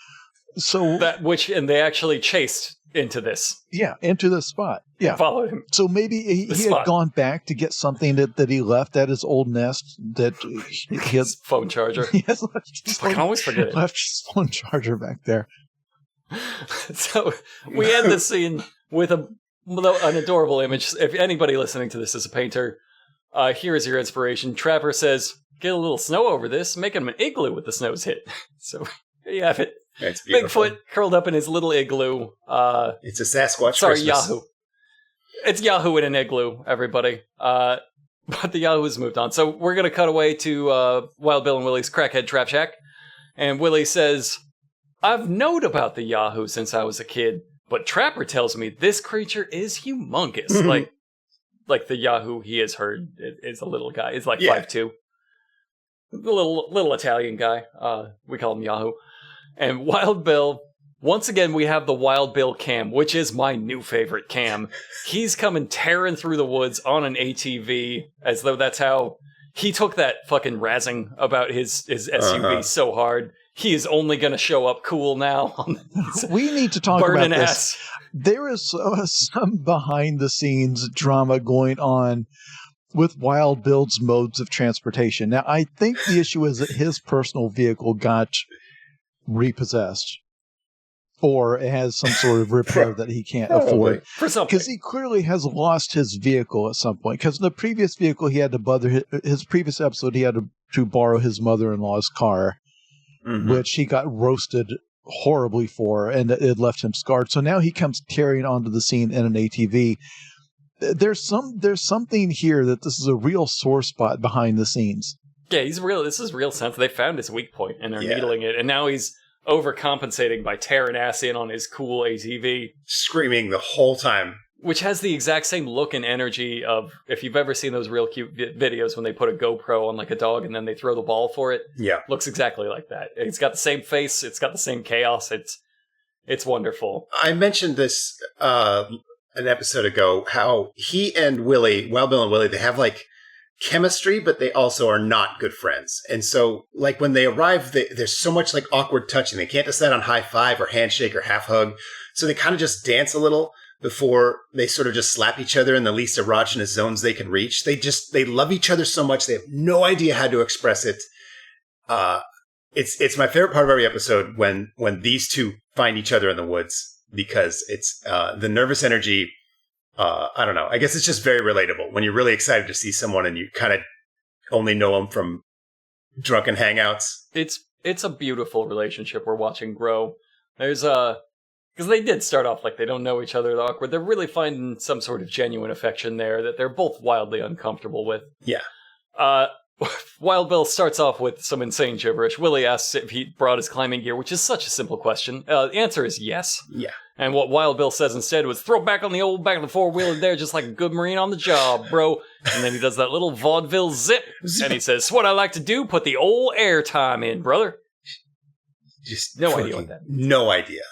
So and they actually chased into this. Yeah, into the spot. Yeah. Followed him. So maybe he had gone back to get something that he left at his old nest that his phone charger. He has left I can always forget it. Left his phone charger back there. So we end the scene with an adorable image. If anybody listening to this is a painter, here is your inspiration. Trapper says, "Get a little snow over this, make him an igloo with the snow's hit." So there you have it. That's beautiful. Bigfoot curled up in his little igloo. It's a Sasquatch Sorry, Christmas. Yahoo. It's Yahoo in an igloo, everybody. But the Yahoo's moved on. So we're going to cut away to Wild Bill and Willie's Crackhead Trap Shack. And Willie says, "I've known about the Yahoo since I was a kid, but Trapper tells me this creature is humongous." like the Yahoo he has heard is a little guy. He's like 5'2". The little Italian guy. We call him Yahoo. And Wild Bill Once again, we have the Wild Bill Cam, which is my new favorite Cam. He's coming tearing through the woods on an ATV, as though that's how he took that fucking razzing about his SUV so hard. He is only going to show up cool now. We need to talk about burning this. ass. There is some behind-the-scenes drama going on with Wild Bill's modes of transportation. Now, I think the issue is that his personal vehicle got repossessed, or it has some sort of repair that he can't afford. For something. Because he clearly has lost his vehicle at some point. Because in the previous vehicle, he had to bother his previous episode, he had to borrow his mother-in-law's car, which he got roasted horribly for, and it left him scarred. So now he comes tearing onto the scene in an ATV. There's something here that this is a real sore spot behind the scenes. Yeah, he's real. This is real sense. They found his weak point and they're needling it, and now he's overcompensating by tearing ass in on his cool ATV, screaming the whole time, which has the exact same look and energy of, if you've ever seen those real cute videos when they put a GoPro on like a dog and then they throw the ball for it. Yeah, looks exactly like that. It's got the same face. It's got the same chaos. It's wonderful. I mentioned this an episode ago, how he and Willie, Wild Bill and Willie, they have like chemistry, but they also are not good friends. And so like when they arrive, there's so much like awkward touching. They can't decide on high five or handshake or half hug. So they kind of just dance a little before they sort of just slap each other in the least erogenous zones they can reach. They love each other so much. They have no idea how to express it. It's my favorite part of every episode when these two find each other in the woods, because it's the nervous energy. I don't know. I guess it's just very relatable when you're really excited to see someone and you kind of only know them from drunken hangouts. It's a beautiful relationship we're watching grow. There's because they did start off like they don't know each other, they're awkward. They're really finding some sort of genuine affection there that they're both wildly uncomfortable with. Yeah. Wild Bill starts off with some insane gibberish. Willie asks if he brought his climbing gear, which is such a simple question. The answer is yes. Yeah. And what Wild Bill says instead was, throw back on the back of the four-wheeler there, just like a good Marine on the job, bro. And then he does that little vaudeville zip. And he says, what I like to do, put the old air time in, brother. Just no idea what that means. No idea.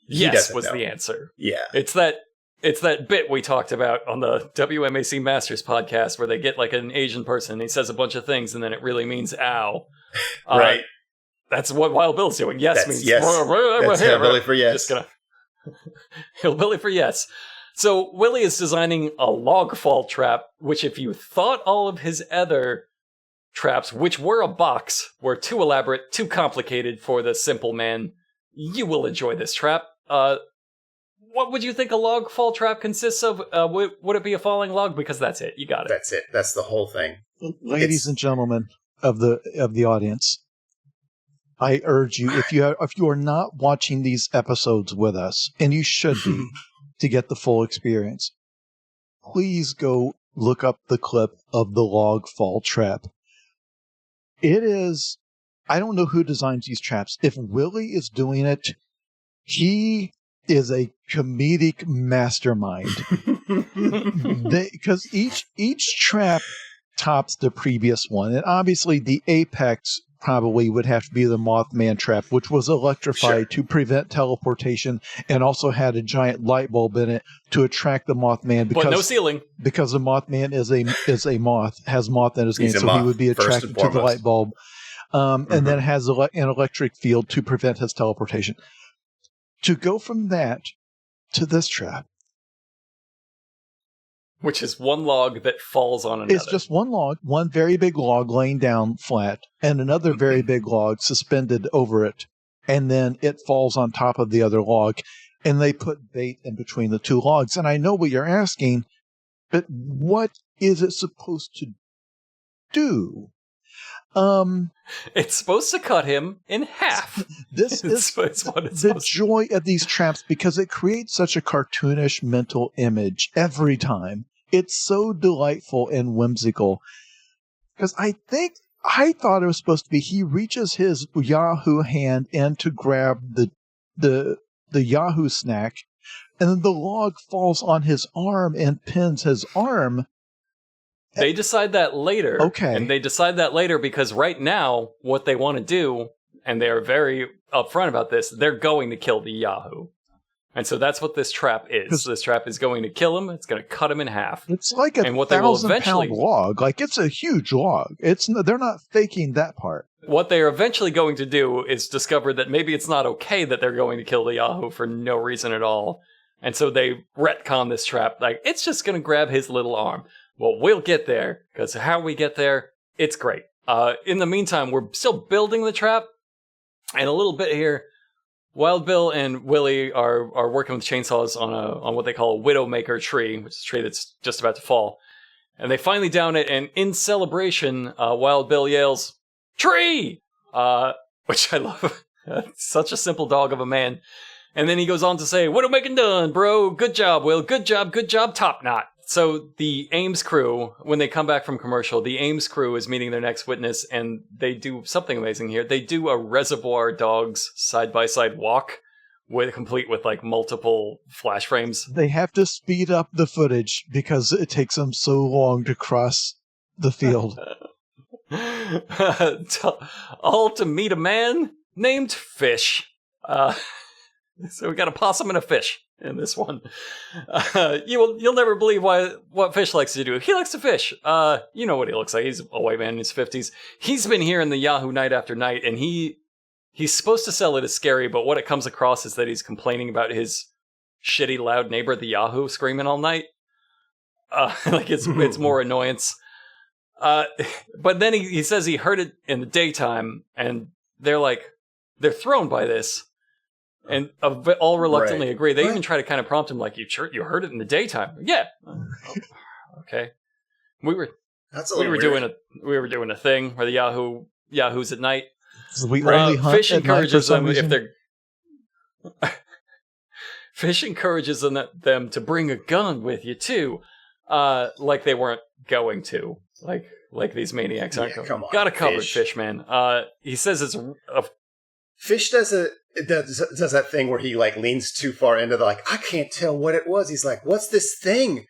Yes was the answer. Yeah. It's that bit we talked about on the WMAC Masters podcast where they get like an Asian person and he says a bunch of things and then it really means ow. Right. That's what Wild Bill's doing. Yes means yes. That's Hillbilly for yes. Just gonna Hillbilly for yes. So Willie is designing a log fall trap, which if you thought all of his other traps, which were a box, were too elaborate, too complicated for the simple man, you will enjoy this trap. What would you think a log fall trap consists of? Would it be a falling log? Because that's it. You got it. That's it. That's the whole thing. Ladies and gentlemen of the audience, I urge you, if you are not watching these episodes with us, and you should be to get the full experience, please go look up the clip of the log fall trap. It is, I don't know who designs these traps. If Willie is doing it, he is a comedic mastermind. Because each trap tops the previous one, and obviously the apex probably would have to be the Mothman trap, which was electrified to prevent teleportation and also had a giant light bulb in it to attract the Mothman. Because, but no ceiling. Because the Mothman is a moth, has moth in his name, so he would be attracted to the light bulb. And then has an electric field to prevent his teleportation. To go from that to this trap, which is one log that falls on another. It's just one log, one very big log laying down flat, and another very big log suspended over it, and then it falls on top of the other log, and they put bait in between the two logs. And I know what you're asking, but what is it supposed to do? It's supposed to cut him in half. This is the joy of these traps, because it creates such a cartoonish mental image every time. It's so delightful and whimsical. Because I thought it was supposed to be he reaches his Yahoo hand in to grab the Yahoo snack, and then the log falls on his arm and pins his arm. They decide that later. Okay. And they decide that later because right now, what they want to do, and they are very upfront about this. They're going to kill the Yahoo. And so that's what this trap is. This trap is going to kill him. It's going to cut him in half. It's like a 1,000-pound log. Like, it's a huge log. They're not faking that part. What they are eventually going to do is discover that maybe it's not okay that they're going to kill the Yahoo for no reason at all. And so they retcon this trap. Like, it's just going to grab his little arm. Well, we'll get there, because how we get there, it's great. In the meantime, we're still building the trap. And a little bit here, Wild Bill and Willie are working with chainsaws on what they call a Widowmaker tree, which is a tree that's just about to fall. And they finally down it, and in celebration, Wild Bill yells, "Tree!" Which I love. Such a simple dog of a man. And then he goes on to say, "Widowmaking done, bro. Good job, Will. Good job, top knot." So the Ames crew, when they come back from commercial, the Ames crew is meeting their next witness, and they do something amazing here. They do a Reservoir Dogs side-by-side walk, complete with like multiple flash frames. They have to speed up the footage because it takes them so long to cross the field. All to meet a man named Fish. So we got a possum and a fish in this one. You'll never believe what Fish likes to do. He likes to fish. You know what he looks like. He's a white man in his 50s. He's been here in the Yahoo night after night, and he's supposed to sell it as scary, but what it comes across is that he's complaining about his shitty loud neighbor at the Yahoo screaming all night. Like it's more annoyance. But then he says he heard it in the daytime, and they're thrown by this. And all reluctantly agree. They even try to kind of prompt him, like, you heard it in the daytime. Yeah. Okay. We were doing a thing where the Yahoos at night. So we only hunt Fish at encourages night them if they're. Fish encourages them to bring a gun with you too, like they weren't going to, like these maniacs aren't going. Come on, got it covered, Fish man. He says it's a. Fish does that thing where he like leans too far into I can't tell what it was. He's like, "What's this thing?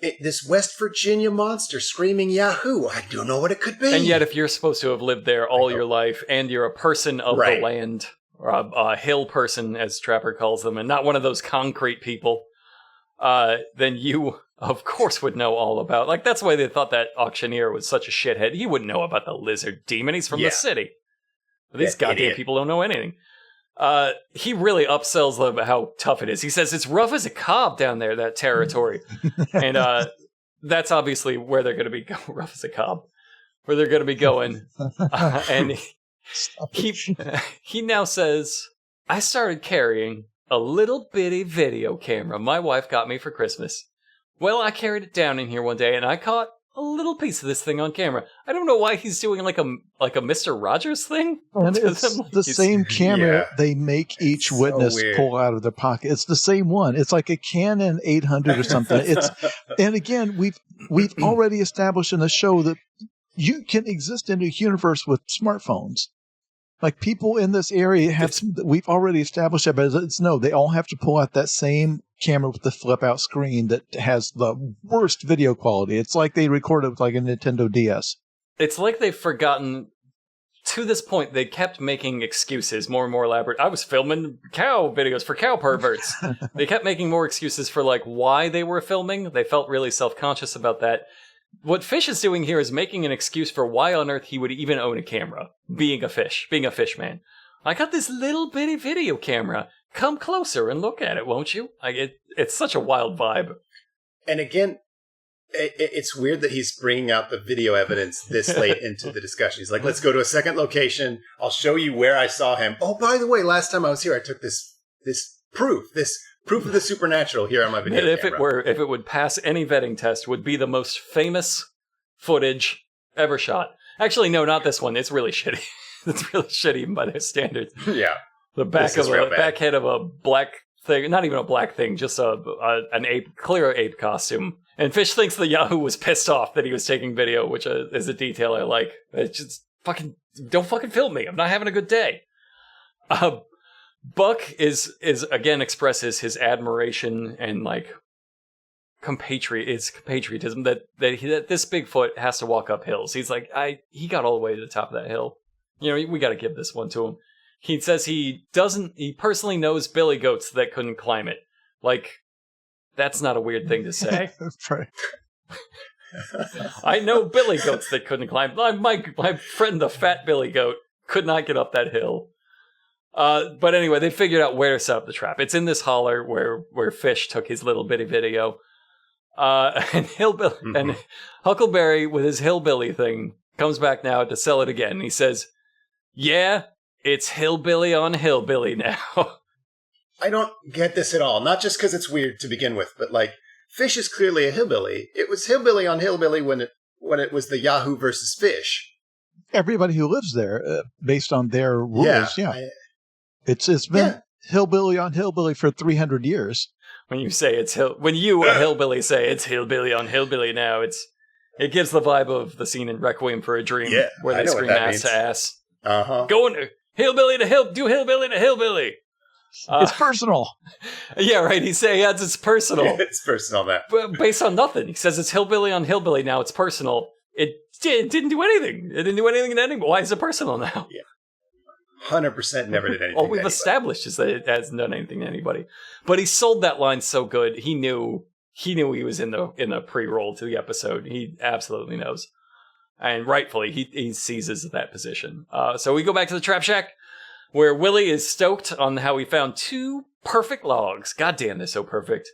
This West Virginia monster screaming Yahoo. I don't know what it could be." And yet, if you're supposed to have lived there all your life, and you're a person of the land, or a hill person, as Trapper calls them, and not one of those concrete people, then you, of course, would know all about. Like, that's why they thought that auctioneer was such a shithead. He wouldn't know about the lizard demon. He's from the city. These goddamn people don't know anything. He really upsells them about how tough it is. He says it's rough as a cob down there, that territory. And that's obviously where they're going to be going. Rough as a cob. Where they're going to be going. And he now says, "I started carrying a little bitty video camera my wife got me for Christmas. Well, I carried it down in here one day and I caught a little piece of this thing on camera. I don't know why he's doing like a Mr. Rogers thing." And it's the same camera they make each witness pull out of their pocket. It's the same one. It's like a Canon 800 or something. And again, we've already established in the show that you can exist in a universe with smartphones. Like, people in this area we've already established that, but they all have to pull out that same camera with the flip out screen that has the worst video quality. It's like they recorded with like a Nintendo DS. It's like they've forgotten. To this point, they kept making excuses, more and more elaborate. I was filming cow videos for cow perverts. They kept making more excuses for like why they were filming. They felt really self-conscious about that. What Fish is doing here is making an excuse for why on earth he would even own a camera, being a fish man. I got this little bitty video camera. Come closer and look at it, won't you? It's such a wild vibe. And again, it's weird that he's bringing out the video evidence this late into the discussion. He's like, "Let's go to a second location. I'll show you where I saw him. Oh, by the way, last time I was here, I took this proof of the supernatural here on my video camera." If it would pass any vetting test, would be the most famous footage ever shot. Actually, no, not this one. It's really shitty. It's really shitty even by their standards. Yeah. The back head of a black thing, not even a black thing, just an ape, clear ape costume. And Fish thinks the Yahoo was pissed off that he was taking video, which is a detail I like. It's just don't fucking film me. I'm not having a good day. Buck is again expresses his admiration and like compatriotism that this Bigfoot has to walk up hills. He's like, he got all the way to the top of that hill. You know, we got to give this one to him. He says he personally knows billy goats that couldn't climb it. Like, that's not a weird thing to say. Right. I know billy goats that couldn't climb. My friend, the fat billy goat, could not get up that hill. But anyway, they figured out where to set up the trap. It's in this holler where Fish took his little bitty video. And Hillbilly and Huckleberry with his hillbilly thing comes back now to sell it again. He says, "Yeah, it's hillbilly on hillbilly now." I don't get this at all. Not just because it's weird to begin with, but like Fish is clearly a hillbilly. It was hillbilly on hillbilly when it was the Yahoo versus Fish. Everybody who lives there, based on their rules, it's been hillbilly on hillbilly for 300 years. When you say when you a hillbilly say it's hillbilly on hillbilly now, it gives the vibe of the scene in Requiem for a Dream where they scream ass to ass. Going to hillbilly to do hillbilly to hillbilly. It's personal. Yeah, right. He adds it's personal. Yeah, it's personal, man. But based on nothing. He says it's hillbilly on hillbilly now. It's personal. It didn't do anything. It didn't do anything to anybody. Why is it personal now? Yeah. 100% never did anything. All we've established is that it hasn't done anything to anybody. But he sold that line so good. He knew he was in the pre-roll to the episode. He absolutely knows. And rightfully, he seizes that position. So we go back to the Trap Shack, where Willie is stoked on how he found 2 perfect logs. God damn, they're so perfect.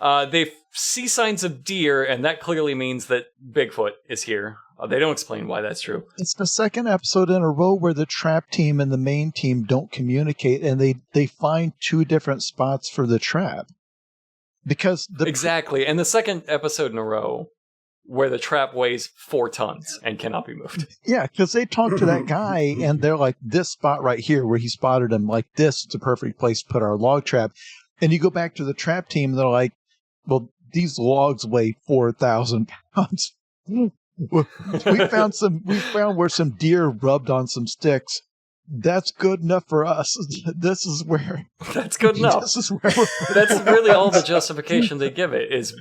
They see signs of deer, and that clearly means that Bigfoot is here. They don't explain why that's true. It's the second episode in a row where the trap team and the main team don't communicate, and they find 2 different spots for the trap. Because exactly, and the second episode in a row where the trap weighs 4 tons and cannot be moved. Yeah, because they talk to that guy, and they're like, this spot right here where he spotted him, like, this is a perfect place to put our log trap. And you go back to the trap team, and they're like, well, these logs weigh 4,000 pounds. We found where some deer rubbed on some sticks. That's good enough for us. This is where. That's good enough. This is where that's really all the justification they give it is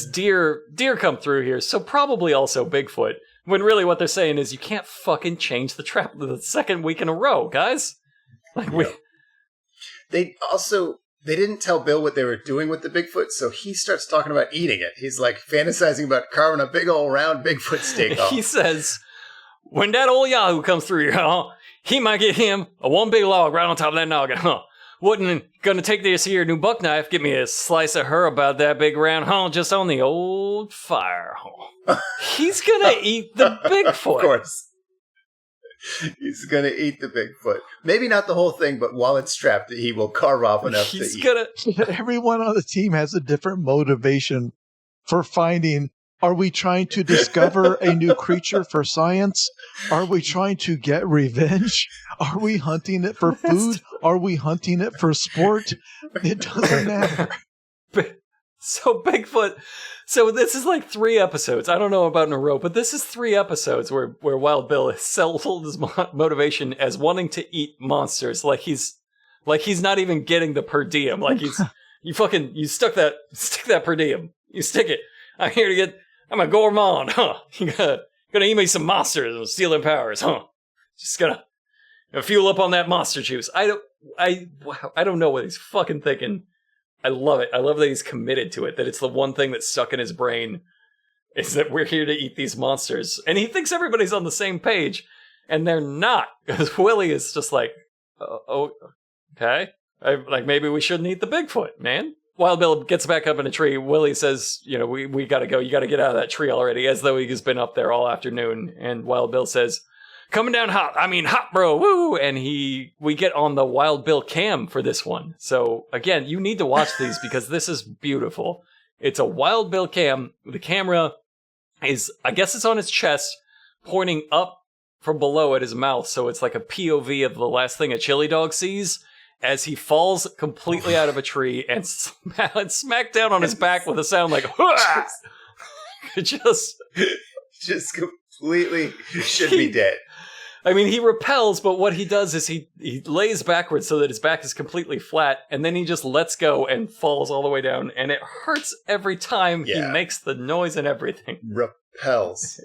deer come through here, so probably also Bigfoot. When really what they're saying is you can't fucking change the trap the second week in a row, guys. Like They didn't tell Bill what they were doing with the Bigfoot, so he starts talking about eating it. He's like fantasizing about carving a big old round Bigfoot steak off. He says, when that old Yahoo comes through here, he might get him a one big log right on top of that noggin, Wouldn't gonna take this here new buck knife, get me a slice of her about that big round, just on the old fire, He's gonna eat the Bigfoot. Of course. He's going to eat the Bigfoot. Maybe not the whole thing, but while it's trapped, he will carve off enough to eat. Everyone on the team has a different motivation for finding. Are we trying to discover a new creature for science? Are we trying to get revenge? Are we hunting it for food? Are we hunting it for sport? It doesn't matter. So Bigfoot... So this is like 3 episodes. I don't know about in a row, but this is 3 episodes where Wild Bill has sold his motivation as wanting to eat monsters. Like he's not even getting the per diem. Like you stick that per diem. You stick it. I'm a gourmand, You gonna eat me some monsters and steal their powers, Just gonna fuel up on that monster juice. I don't know what he's fucking thinking. I love it. I love that he's committed to it, that it's the one thing that's stuck in his brain is that we're here to eat these monsters. And he thinks everybody's on the same page, and they're not. Because Willie is just like, okay. Maybe we shouldn't eat the Bigfoot, man. Wild Bill gets back up in a tree. Willie says, we gotta go. You gotta get out of that tree already, as though he's been up there all afternoon. And Wild Bill says, coming down hot. I mean, hot, bro. Woo! And we get on the Wild Bill cam for this one. So again, you need to watch these because this is beautiful. It's a Wild Bill cam. The camera is, I guess it's on his chest, pointing up from below at his mouth. So it's like a POV of the last thing a chili dog sees as he falls completely out of a tree and smack down on his back with a sound like, just completely should be dead. I mean, he repels, but what he does is he lays backwards so that his back is completely flat, and then he just lets go and falls all the way down, and it hurts every time he makes the noise and everything. Repels.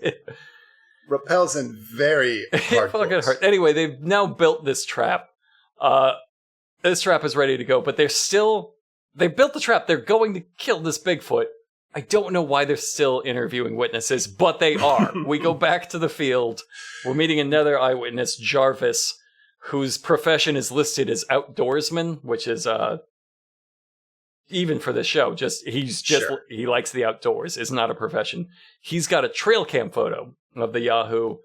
Rappels in very It hard fucking course. hurt. Anyway, they've now built this trap. This trap is ready to go, but they built the trap. They're going to kill this Bigfoot. I don't know why they're still interviewing witnesses, but they are. We go back to the field. We're meeting another eyewitness, Jarvis, whose profession is listed as outdoorsman, which is, even for the show, he likes the outdoors. It's not a profession. He's got a trail cam photo of the Yahoo,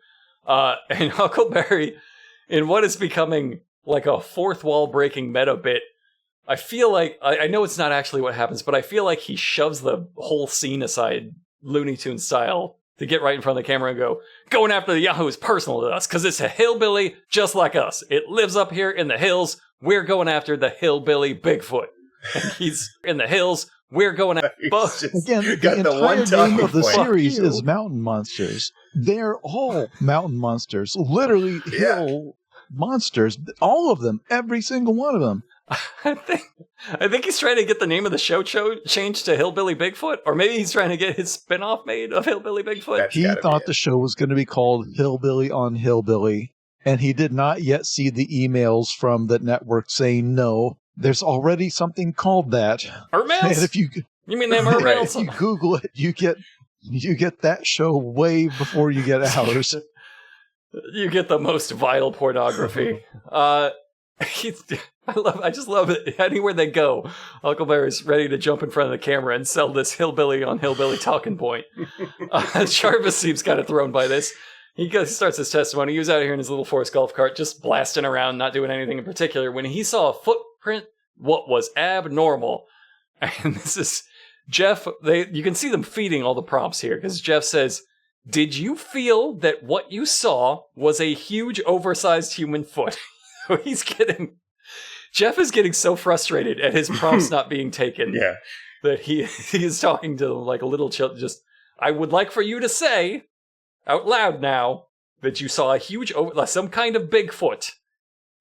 and Huckleberry, in what is becoming like a fourth wall breaking meta bit, I feel like, I know it's not actually what happens, but I feel like he shoves the whole scene aside, Looney Tunes style, to get right in front of the camera and go, going after the Yahoo is personal to us, because it's a hillbilly just like us. It lives up here in the hills. We're going after the hillbilly Bigfoot. And he's in the hills. We're going after... Again, the entire name of the series is Mountain Monsters. They're all mountain monsters. Literally hill monsters. All of them. Every single one of them. I think he's trying to get the name of the show changed to Hillbilly Bigfoot, or maybe he's trying to get his spin-off made of Hillbilly Bigfoot. He thought the show was going to be called Hillbilly on Hillbilly, and he did not yet see the emails from the network saying, no, there's already something called that. Urmails? And if you mean them Urmails? If you Google it, you get that show way before you get ours. You get the most vile pornography. I just love it. Anywhere they go, Huckleberry's ready to jump in front of the camera and sell this hillbilly on hillbilly talking point. Jarvis seems kind of thrown by this. He starts his testimony. He was out here in his little Forest golf cart, just blasting around, not doing anything in particular, when he saw a footprint, what was abnormal. And this is Jeff. You can see them feeding all the prompts here, because Jeff says, did you feel that what you saw was a huge, oversized human foot? He's kidding. Jeff is getting so frustrated at his prompts not being taken that he is talking to them like a little child. Just, I would like for you to say out loud now that you saw a huge, some kind of Bigfoot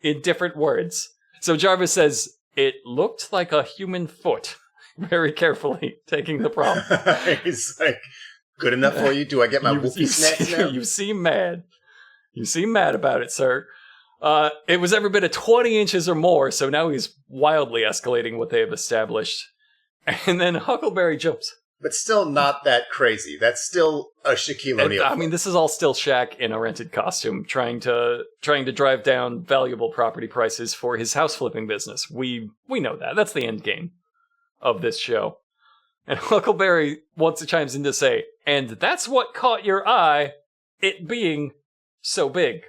in different words. So Jarvis says, it looked like a human foot, very carefully taking the prompt. He's like, good enough for you? Do I get my whoopee snacks now? You seem mad. You seem mad about it, sir. It was every bit of 20 inches or more, so now he's wildly escalating what they have established. And then Huckleberry jumps. But still not that crazy. That's still a Shaquille O'Neal. I mean, this is all still Shaq in a rented costume, trying to drive down valuable property prices for his house flipping business. We know that. That's the end game of this show. And Huckleberry chimes in to say, and that's what caught your eye, it being so big.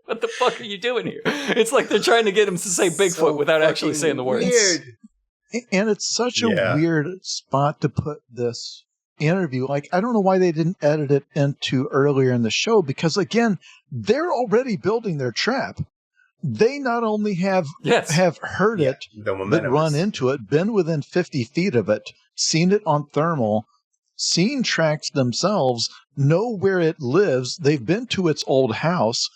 What the fuck are you doing here? It's like they're trying to get him to say Bigfoot without actually saying the words. Weird. And it's such a weird spot to put this interview. Like, I don't know why they didn't edit it into earlier in the show, because again, they're already building their trap. They not only have heard it, but run into it, been within 50 feet of it, seen it on thermal, seen tracks themselves, know where it lives. They've been to its old house.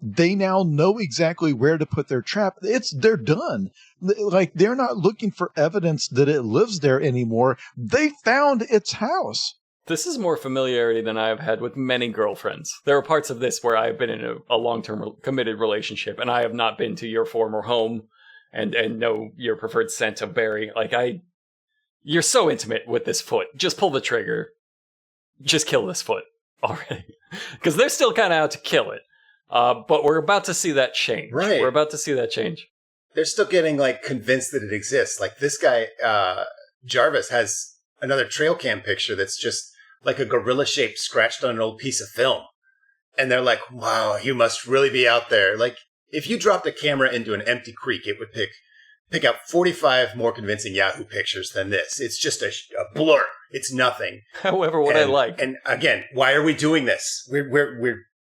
They now know exactly where to put their trap. They're done. Like, they're not looking for evidence that it lives there anymore. They found its house. This is more familiarity than I have had with many girlfriends. There are parts of this where I've been in a long-term committed relationship, and I have not been to your former home and know your preferred scent of berry. Like, you're so intimate with this foot. Just pull the trigger. Just kill this foot already. Because they're still kind of out to kill it. But we're about to see that change. Right. We're about to see that change. They're still getting, like, convinced that it exists. Like, this guy, Jarvis, has another trail cam picture that's just like a gorilla shape scratched on an old piece of film. And they're like, wow, you must really be out there. Like, if you dropped a camera into an empty creek, it would pick out 45 more convincing Yahoo pictures than this. It's just a blur. It's nothing. However, I like. And again, why are we doing this?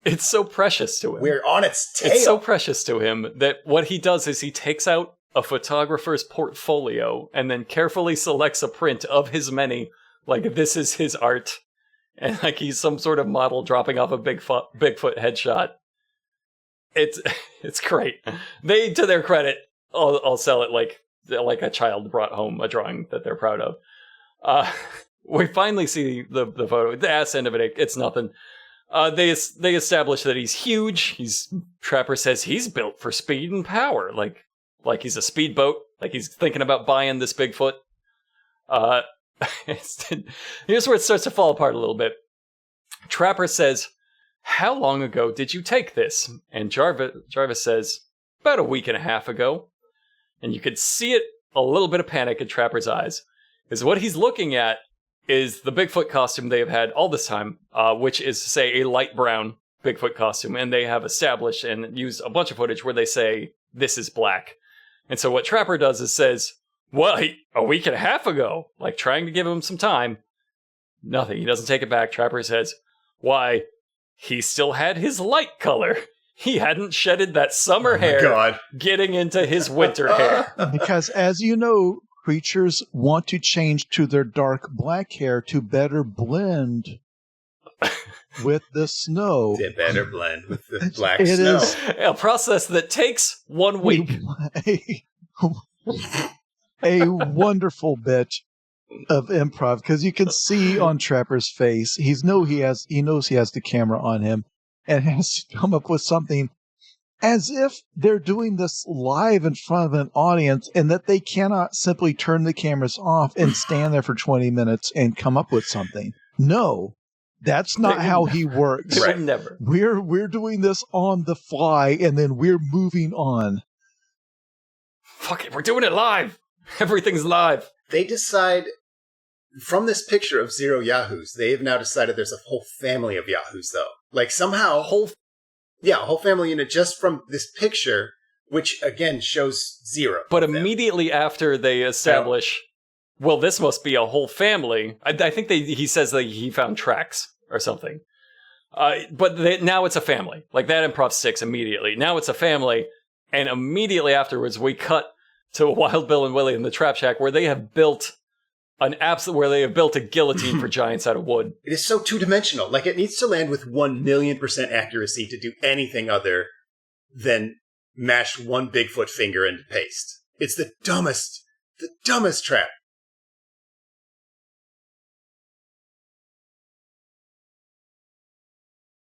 It's so precious to him. We're on its tail. It's so precious to him that what he does is he takes out a photographer's portfolio and then carefully selects a print of his many, like, this is his art. And like he's some sort of model dropping off a Bigfoot headshot. It's great. They, to their credit, I'll sell it like a child brought home a drawing that they're proud of. We finally see the photo. The ass end of it, it's nothing. They establish that he's huge. Trapper says he's built for speed and power, like he's a speedboat, like he's thinking about buying this Bigfoot. Here's where it starts to fall apart a little bit. Trapper says, "How long ago did you take this?" And Jarvis says, "About a week and a half ago." And you could see it, a little bit of panic in Trapper's eyes, because what he's looking at is the Bigfoot costume they have had all this time, which is, say, a light brown Bigfoot costume. And they have established and used a bunch of footage where they say, this is black. And so what Trapper does is says, well, a week and a half ago, like trying to give him some time. Nothing. He doesn't take it back. Trapper says, why, he still had his light color. He hadn't shedded that summer hair getting into his winter hair. Because as you know, creatures want to change to their dark black hair to better blend with the snow. To better blend with the black It snow. is A process that takes 1 week. A wonderful bit of improv, because you can see on Trapper's face, he knows he has the camera on him and has to come up with something as if they're doing this live in front of an audience and that they cannot simply turn the cameras off and stand there for 20 minutes and come up with something. No, that's not how he works. Right. Never. We're doing this on the fly and then we're moving on. Fuck it, we're doing it live. Everything's live. They decide, from this picture of 0 Yahoos, they have now decided there's a whole family of Yahoos, though. Like, somehow... a whole family unit just from this picture, which, again, shows 0. But immediately after they establish, well, this must be a whole family, I think he says that he found tracks or something. But now it's a family. Like, that improv sticks immediately. Now it's a family, and immediately afterwards, we cut to Wild Bill and Willie in the Trap Shack, where they have built a guillotine for giants out of wood. It is so two-dimensional. Like, it needs to land with 1,000,000% accuracy to do anything other than mash one Bigfoot finger into paste. It's the dumbest trap.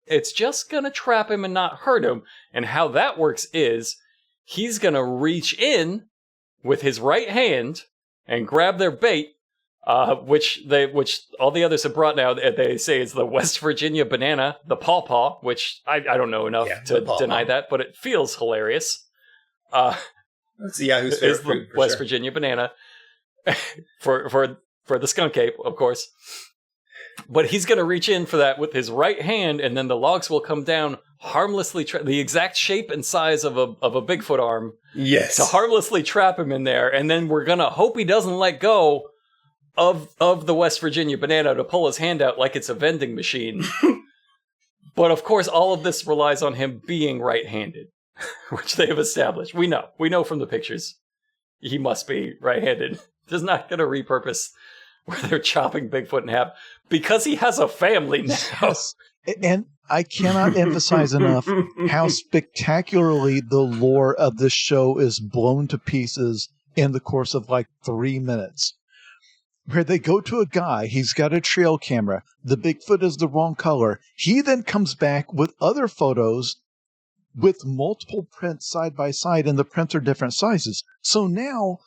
It's just gonna trap him and not hurt him. And how that works is he's gonna reach in with his right hand and grab their bait, which all the others have brought now. They say is the West Virginia banana, the pawpaw, which I don't know enough to deny that, but it feels hilarious. That's the Yahoo's favorite fruit, the West Virginia banana for the skunk ape, of course. But he's going to reach in for that with his right hand, and then the logs will come down harmlessly, the exact shape and size of a Bigfoot arm. Yes. To harmlessly trap him in there, and then we're going to hope he doesn't let go of the West Virginia banana to pull his hand out like it's a vending machine. But of course, all of this relies on him being right-handed, which they have established. We know from the pictures he must be right-handed. Just not going to repurpose where they're chopping Bigfoot in half because he has a family now. Yes. And I cannot emphasize enough how spectacularly the lore of this show is blown to pieces in the course of like 3 minutes. Where they go to a guy, he's got a trail camera, the Bigfoot is the wrong color. He then comes back with other photos with multiple prints side by side, and the prints are different sizes. So now,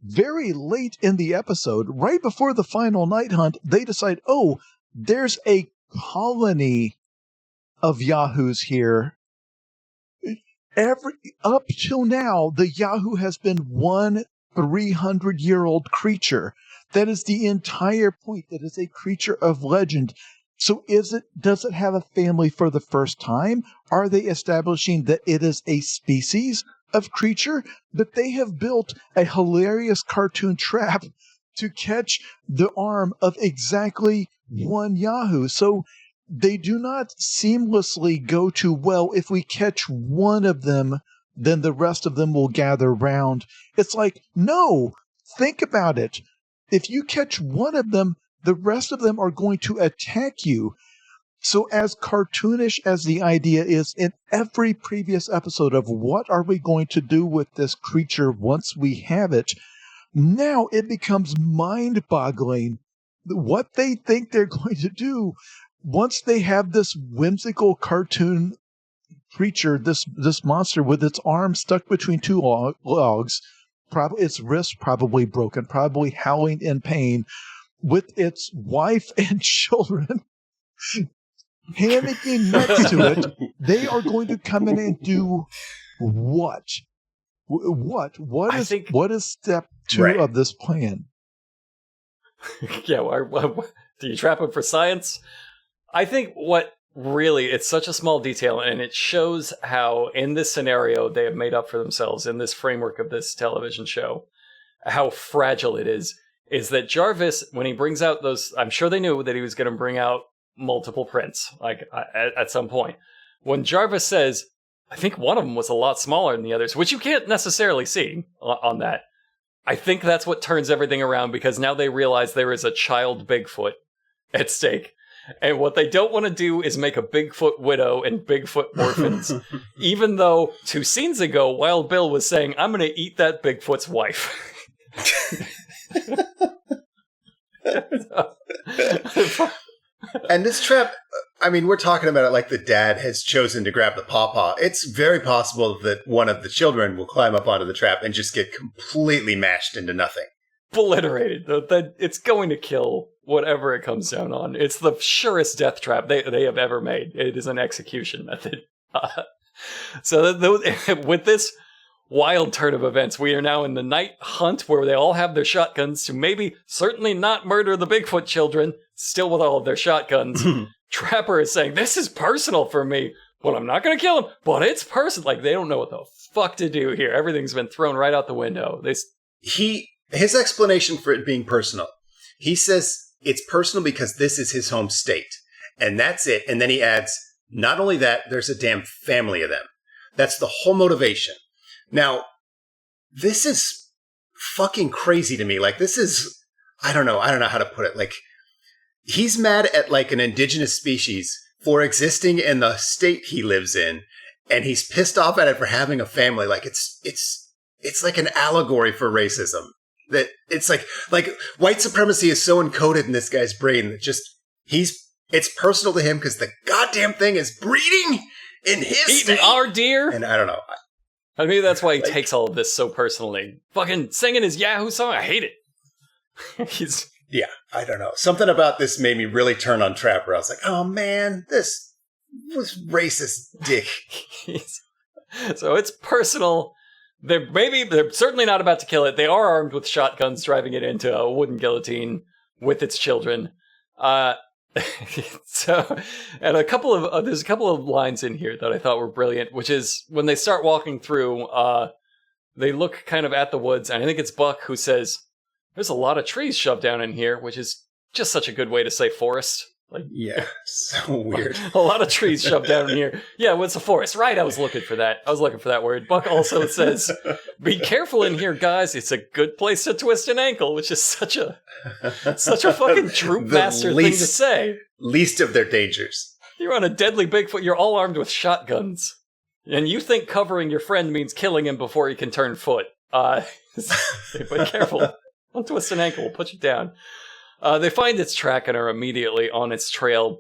very late in the episode, right before the final night hunt, they decide, oh, there's a colony of Yahoos here. Up till now, the Yahoo has been one 300-year-old creature. That is the entire point. That is a creature of legend. So does it have a family for the first time? Are they establishing that it is a species of creature? But they have built a hilarious cartoon trap to catch the arm of exactly one Yahoo. So they do not seamlessly go to, well, if we catch one of them, then the rest of them will gather round. It's like, no, think about it. If you catch one of them, the rest of them are going to attack you. So as cartoonish as the idea is, in every previous episode of what are we going to do with this creature once we have it, now it becomes mind-boggling what they think they're going to do once they have this whimsical cartoon creature, this monster with its arm stuck between two logs, probably its wrist probably broken, probably howling in pain, with its wife and children panicking next to it, they are going to come in and do what? What is step 2 of this plan? Yeah, do you trap him for science? I think what really, it's such a small detail, and it shows how in this scenario they have made up for themselves in this framework of this television show, how fragile it is that Jarvis, when he brings out those, I'm sure they knew that he was going to bring out multiple prints, like at some point. When Jarvis says, I think one of them was a lot smaller than the others, which you can't necessarily see on that. I think that's what turns everything around, because now they realize there is a child Bigfoot at stake. And what they don't want to do is make a Bigfoot widow and Bigfoot orphans, even though 2 scenes ago, Wild Bill was saying, I'm going to eat that Bigfoot's wife. And this trap, I mean, we're talking about it like the dad has chosen to grab the pawpaw. It's very possible that one of the children will climb up onto the trap and just get completely mashed into nothing. Obliterated. It's going to kill whatever it comes down on. It's the surest death trap they have ever made. It is an execution method. So with this wild turn of events, we are now in the night hunt where they all have their shotguns to maybe certainly not murder the Bigfoot children, still with all of their shotguns. Trapper is saying, this is personal for me. Well, I'm not going to kill him, but it's personal. Like, they don't know what the fuck to do here. Everything's been thrown right out the window. His explanation for it being personal, he says it's personal because this is his home state. And that's it. And then he adds, not only that, there's a damn family of them. That's the whole motivation. Now, this is fucking crazy to me. Like, this is, I don't know how to put it. Like, he's mad at like an indigenous species for existing in the state he lives in. And he's pissed off at it for having a family. Like, it's like an allegory for racism. That it's like white supremacy is so encoded in this guy's brain that just it's personal to him because the goddamn thing is breeding in his eating state. Our deer. And I don't know. I mean, that's why he takes all of this so personally. Fucking singing his Yahoo song, I hate it. Yeah, I don't know. Something about this made me really turn on Trapper. I was like, oh man, this was racist dick. So it's personal. They're certainly not about to kill it. They are armed with shotguns, driving it into a wooden guillotine with its children. So, and there's a couple of lines in here that I thought were brilliant, which is when they start walking through, they look kind of at the woods, and I think it's Buck who says, there's a lot of trees shoved down in here, which is just such a good way to say forest. Like, yeah, so weird. A lot of trees shoved down in here. Yeah, well, it's a forest, right? I was looking for that word. Buck also says, be careful in here, guys. It's a good place to twist an ankle, which is such a fucking troop master thing to say. Least of their dangers. You're on a deadly Bigfoot. You're all armed with shotguns. And you think covering your friend means killing him before he can turn foot. But careful. Don't twist an ankle. We'll put you down. They find its track and are immediately on its trail.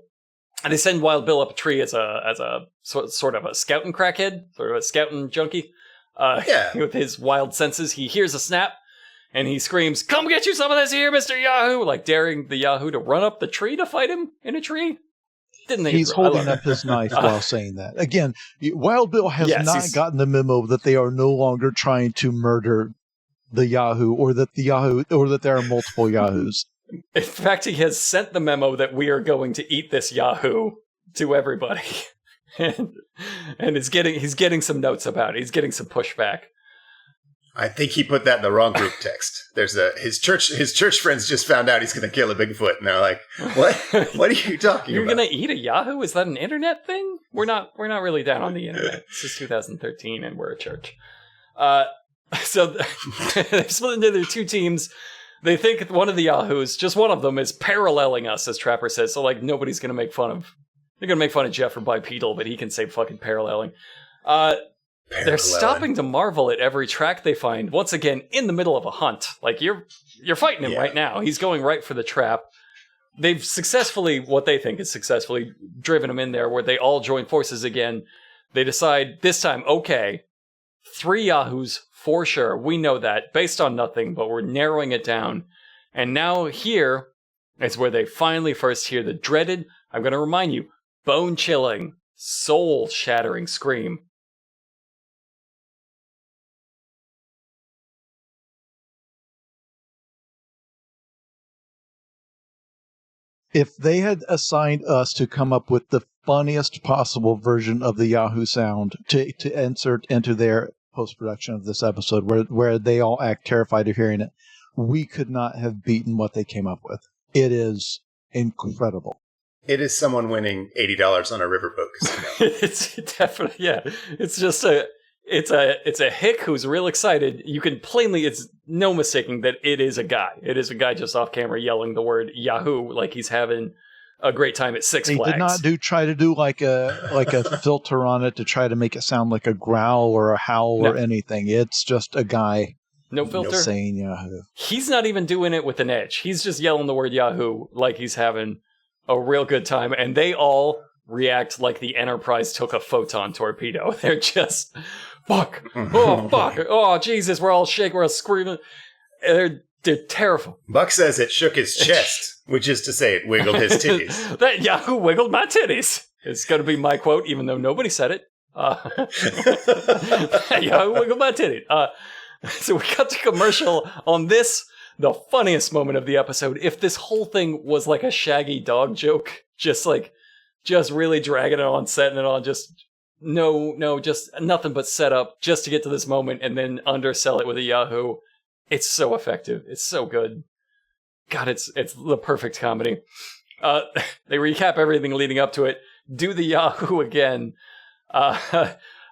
And they send Wild Bill up a tree as a sort of a scouting crackhead, sort of a scouting junkie. With his wild senses, he hears a snap, and he screams, "Come get you some of this here, Mr. Yahoo!" Like daring the Yahoo to run up the tree to fight him in a tree. Didn't they? He's holding up his knife while saying that. Again, Wild Bill has not gotten the memo that they are no longer trying to murder the Yahoo, or that there are multiple Yahoos. In fact, he has sent the memo that we are going to eat this Yahoo to everybody, and he's getting some notes about it. He's getting some pushback. I think he put that in the wrong group text. There's his church friends just found out he's going to kill a Bigfoot, and they're like, "What? What are you talking You're about? You're going to eat a Yahoo? Is that an internet thing? We're not really down on the internet. This is 2013, and we're a church." So they've split into their two teams. They think one of the Yahoos, just one of them, is paralleling us, as Trapper says. So, like, nobody's going to make fun of... They're going to make fun of Jeff or bipedal, but he can say fucking paralleling. They're stopping to marvel at every track they find. Once again, in the middle of a hunt. Like, you're fighting him right now. He's going right for the trap. they've successfully, what they think is successfully driven them in there where they all join forces again. They decide this time, okay, 3 Yahoos for sure. We know that based on nothing, but we're narrowing it down. And now here is where they finally first hear the dreaded, I'm going to remind you, bone-chilling, soul-shattering scream. If they had assigned us to come up with the funniest possible version of the Yahoo sound to insert into their post-production of this episode, where they all act terrified of hearing it, we could not have beaten what they came up with. It is incredible. It is someone winning $80 on a riverboat casino. It's definitely, yeah. It's just it's a hick who's real excited. You can plainly, it's no mistaking that it is a guy. It is a guy just off camera yelling the word Yahoo like he's having a great time at Six Flags. They did not try to do like a filter on it to try to make it sound like a growl or a howl or anything. It's just a guy. No filter. Saying Yahoo. He's not even doing it with an edge. He's just yelling the word Yahoo like he's having a real good time. And they all react like the Enterprise took a photon torpedo. They're just, fuck. Oh, fuck. Oh, Jesus. We're all shaking. We're all screaming. They're terrified. Buck says it shook his chest, which is to say it wiggled his titties. That Yahoo wiggled my titties. It's going to be my quote, even though nobody said it. Yahoo wiggled my titties. So we cut to commercial on this, the funniest moment of the episode. If this whole thing was like a Shaggy dog joke, just really dragging it on, setting it on, just nothing but set up just to get to this moment and then undersell it with a Yahoo. It's so effective. It's so good. God, it's the perfect comedy. They recap everything leading up to it. Do the Yahoo again.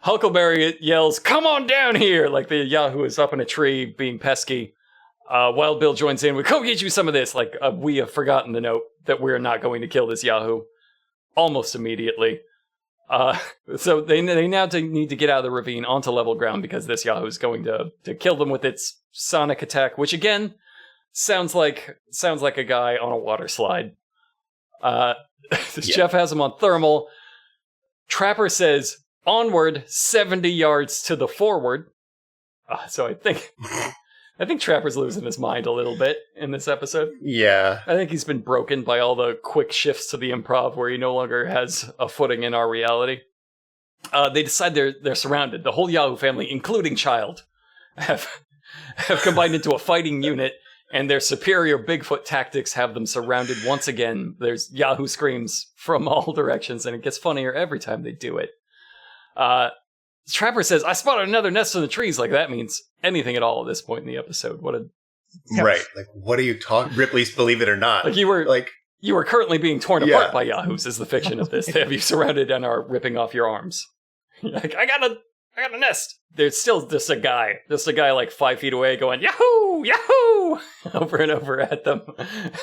Huckleberry yells, "Come on down here!" Like the Yahoo is up in a tree being pesky. Wild Bill joins in. We come get you some of this. Like we have forgotten the note that we're not going to kill this Yahoo almost immediately. So they now need to get out of the ravine onto level ground because this Yahoo is going to kill them with its sonic attack, which again sounds like a guy on a water slide. Jeff has him on thermal. Trapper says, "Onward, 70 yards to the forward." So I think Trapper's losing his mind a little bit in this episode. Yeah. I think he's been broken by all the quick shifts to the improv where he no longer has a footing in our reality. They decide they're surrounded. The whole Yahoo family, including Child, have combined into a fighting unit, and their superior Bigfoot tactics have them surrounded once again. There's Yahoo screams from all directions, and it gets funnier every time they do it. Trapper says, "I spotted another nest in the trees." Like that means anything at all at this point in the episode. Right. Like, what are you talking? Ripley's Believe It or Not. Like you were currently being torn apart by Yahoos is the fiction of this. They have you surrounded and are ripping off your arms. Like, I got a nest. There's still just a guy like 5 feet away going, "Yahoo! Yahoo!" over and over at them.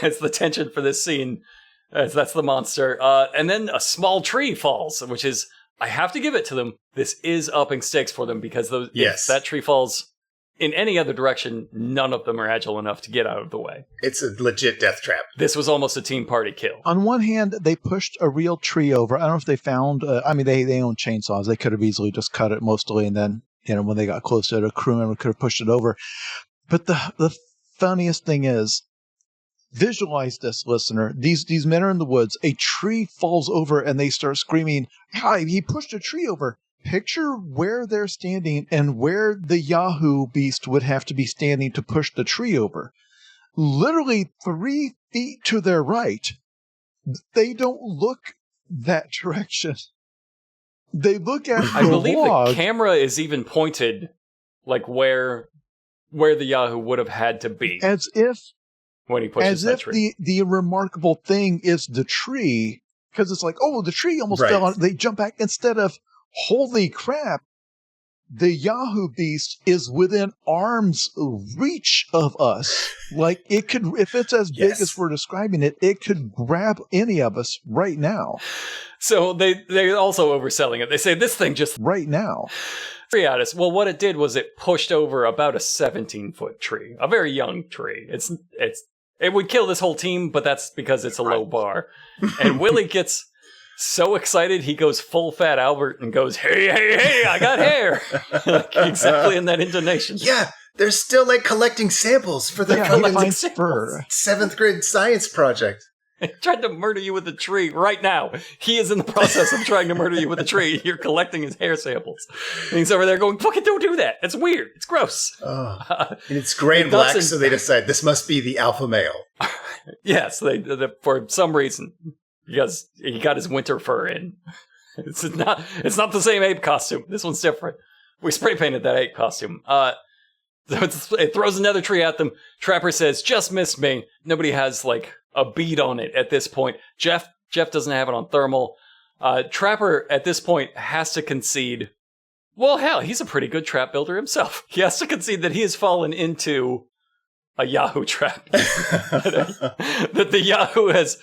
It's the tension for this scene. That's the monster. And then a small tree falls, which is, I have to give it to them. This is upping stakes for them because if that tree falls in any other direction, none of them are agile enough to get out of the way. It's a legit death trap. This was almost a team party kill. On one hand, they pushed a real tree over. I don't know if they found, they own chainsaws. They could have easily just cut it mostly, and then, when they got close to it, a crew member could have pushed it over. But the funniest thing is, visualize this, listener. These men are in the woods. A tree falls over, and they start screaming, "Hi, he pushed a tree over." Picture where they're standing and where the Yahoo beast would have to be standing to push the tree over. Literally 3 feet to their right. They don't look that direction. They look at I believe the camera is even pointed like where the Yahoo would have had to be. As if when he pushes that tree. The remarkable thing is the tree, because it's like, oh, the tree almost fell on. They jump back instead of, holy crap, the Yahoo beast is within arm's reach of us. Like it could, if it's as big as we're describing it, it could grab any of us right now. So they're also overselling it. They say this thing just right now. Well, what it did was it pushed over about a 17-foot tree, a very young tree. It's It would kill this whole team, but that's because it's a low bar. And Willie gets so excited, he goes full Fat Albert and goes, hey, hey, hey, I got hair. Like, exactly in that intonation. Yeah, they're still like collecting samples for the He finds fur. 7th grade science project. He tried to murder you with a tree right now. He is in the process of trying to murder you with a tree. You're collecting his hair samples. And he's over there going, fucking don't do that. It's weird. It's gross. Oh. And it's gray and black, so they decide this must be the alpha male. Yes, they for some reason, because he got his winter fur in. It's not the same ape costume. This one's different. We spray painted that ape costume. It throws another tree at them. Trapper says, just missed me. Nobody has, like, a bead on it at this point. Jeff doesn't have it on thermal. Trapper, at this point, has to concede. Well, hell, he's a pretty good trap builder himself. He has to concede that he has fallen into a Yahoo trap. That the Yahoo has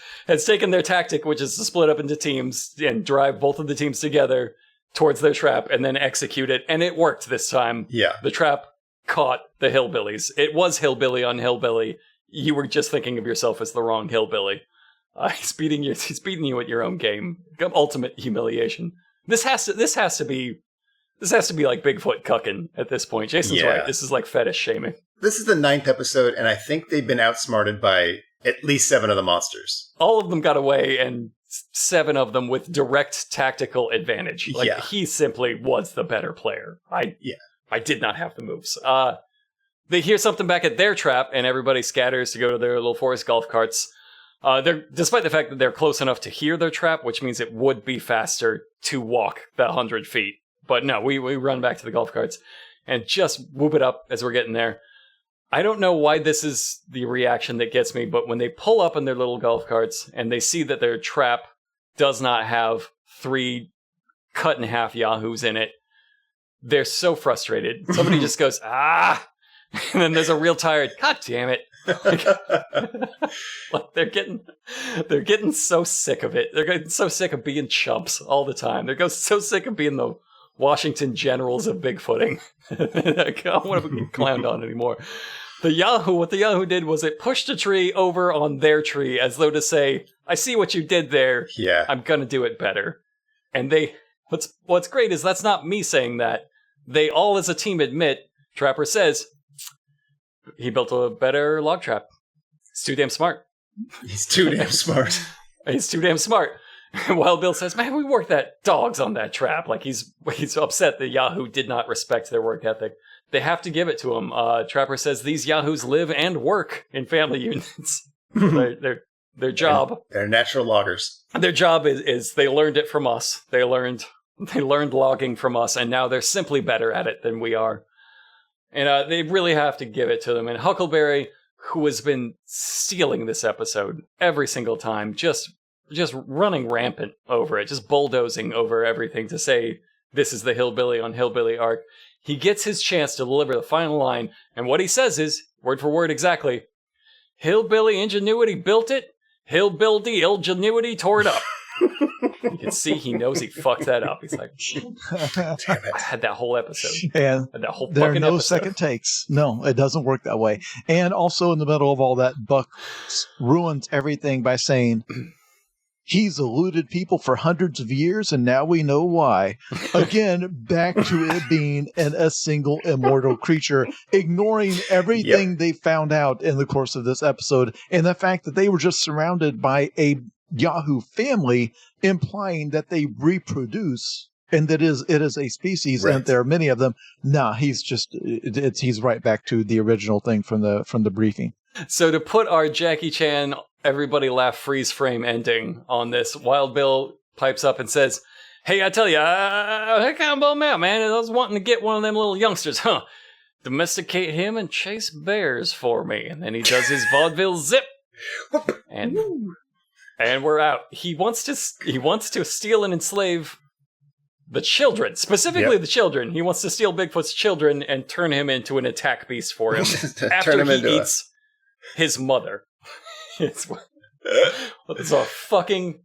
taken their tactic, which is to split up into teams and drive both of the teams together towards their trap and then execute it. And it worked this time. Yeah. The trap caught the hillbillies. It was hillbilly on hillbilly. You were just thinking of yourself as the wrong hillbilly. He's beating you at your own game. Ultimate humiliation. This has to be like Bigfoot cucking at this point. Jason's right. This is like fetish shaming. This is the 9th episode, and I think they've been outsmarted by at least 7 of the monsters. All of them got away, and 7 of them with direct tactical advantage. Like, he simply was the better player. I did not have the moves. They hear something back at their trap, and everybody scatters to go to their little forest golf carts. Despite the fact that they're close enough to hear their trap, which means it would be faster to walk that 100 feet. But no, we run back to the golf carts and just whoop it up as we're getting there. I don't know why this is the reaction that gets me, but when they pull up in their little golf carts and they see that their trap does not have 3 cut-in-half Yahoos in it, they're so frustrated. Somebody just goes, ah! And then there's a real tired, God damn it. Like they're getting so sick of it. They're getting so sick of being chumps all the time. They're so sick of being the Washington Generals of Bigfooting. I don't want to be clowned on anymore. What the Yahoo did was it pushed a tree over on their tree as though to say, I see what you did there. Yeah. I'm going to do it better. And what's great is that's not me saying that. They all as a team admit, Trapper says, he built a better log trap. He's too damn smart. He's too damn smart. He's too damn smart. Wild Bill says, man, we worked that dogs on that trap. Like he's upset that Yahoo did not respect their work ethic. They have to give it to him. Trapper says these Yahoos live and work in family units. Their job. They're natural loggers. Their job is they learned it from us. They learned logging from us, and now they're simply better at it than we are. And they really have to give it to them. And Huckleberry, who has been stealing this episode every single time, just running rampant over it, just bulldozing over everything to say this is the Hillbilly on Hillbilly arc. He gets his chance to deliver the final line, and what he says is, word for word exactly, Hillbilly ingenuity built it, Hillbilly ingenuity tore it up. You can see he knows he fucked that up. He's like, damn it. I had that whole episode. And that whole there are fucking no episode. second takes. No, it doesn't work that way. And also in the middle of all that, Buck ruins everything by saying, he's eluded people for hundreds of years, and now we know why. Again, back to it being a single immortal creature, ignoring everything they found out in the course of this episode, and the fact that they were just surrounded by a Yahoo family, implying that they reproduce and that it is a species, right. And there are many of them. Nah, he's right back to the original thing from the briefing. So to put our Jackie Chan everybody laugh freeze frame ending on this, Wild Bill pipes up and says, hey, I tell you, I kind of bummed out, man. I was wanting to get one of them little youngsters, domesticate him and chase bears for me. And then he does his vaudeville zip. And we're out. He wants to steal and enslave the children, specifically the children. He wants to steal Bigfoot's children and turn him into an attack beast for him after he eats his mother. It's a fucking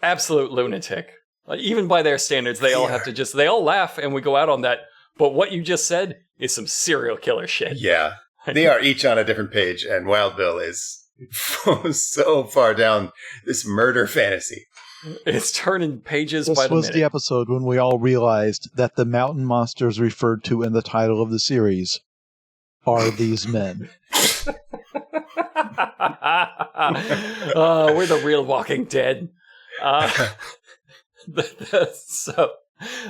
absolute lunatic. Like, even by their standards, they all have to they all laugh and we go out on that. But what you just said is some serial killer shit. Yeah. They are each on a different page, and Wild Bill is so far down this murder fantasy. It's turning pages This by the was minute. the episode when we all realized that the mountain monsters referred to in the title of the series are these men. We're the real Walking Dead. So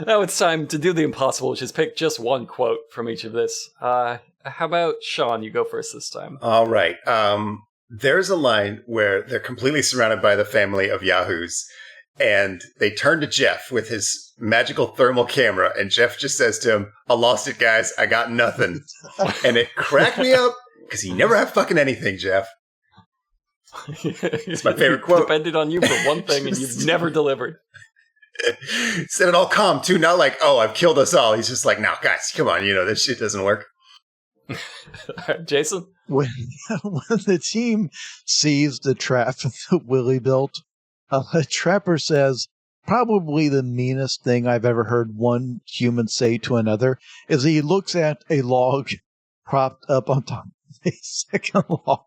now it's time to do the impossible, which is pick just one quote from each of this. How about Sean? You go first this time. All right. There's a line where they're completely surrounded by the family of Yahoos, and they turn to Jeff with his magical thermal camera, and Jeff just says to him, "I lost it, guys. I got nothing." And it cracked me up because you never have fucking anything, Jeff. It's my favorite quote. Depended on you for one thing, and you've never delivered. Said it all calm, too. Not like, "Oh, I've killed us all." He's just like, "No, guys, come on. This shit doesn't work." Jason? When the team sees the trap that Willie built, a trapper says, probably the meanest thing I've ever heard one human say to another is he looks at a log propped up on top of a second log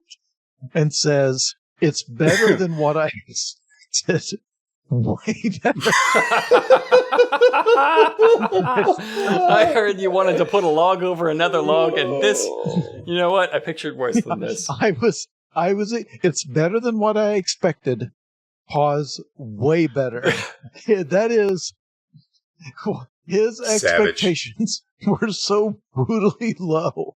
and says, "It's better than what I expected. Way better." I heard you wanted to put a log over another log, and this, you know what? I pictured worse than this. It's better than what I expected. Pause, way better. That is, his expectations were so brutally low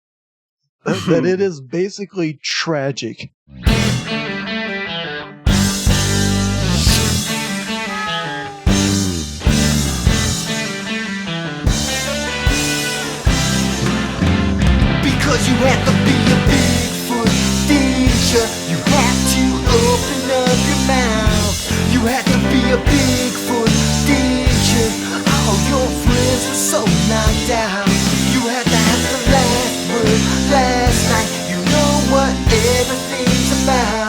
that it is basically tragic. Because you have to be a Bigfoot teacher. You have to open up your mouth. You have to be a Bigfoot teacher. All your friends were so knocked out. You had to have the last word last night. You know what everything's about.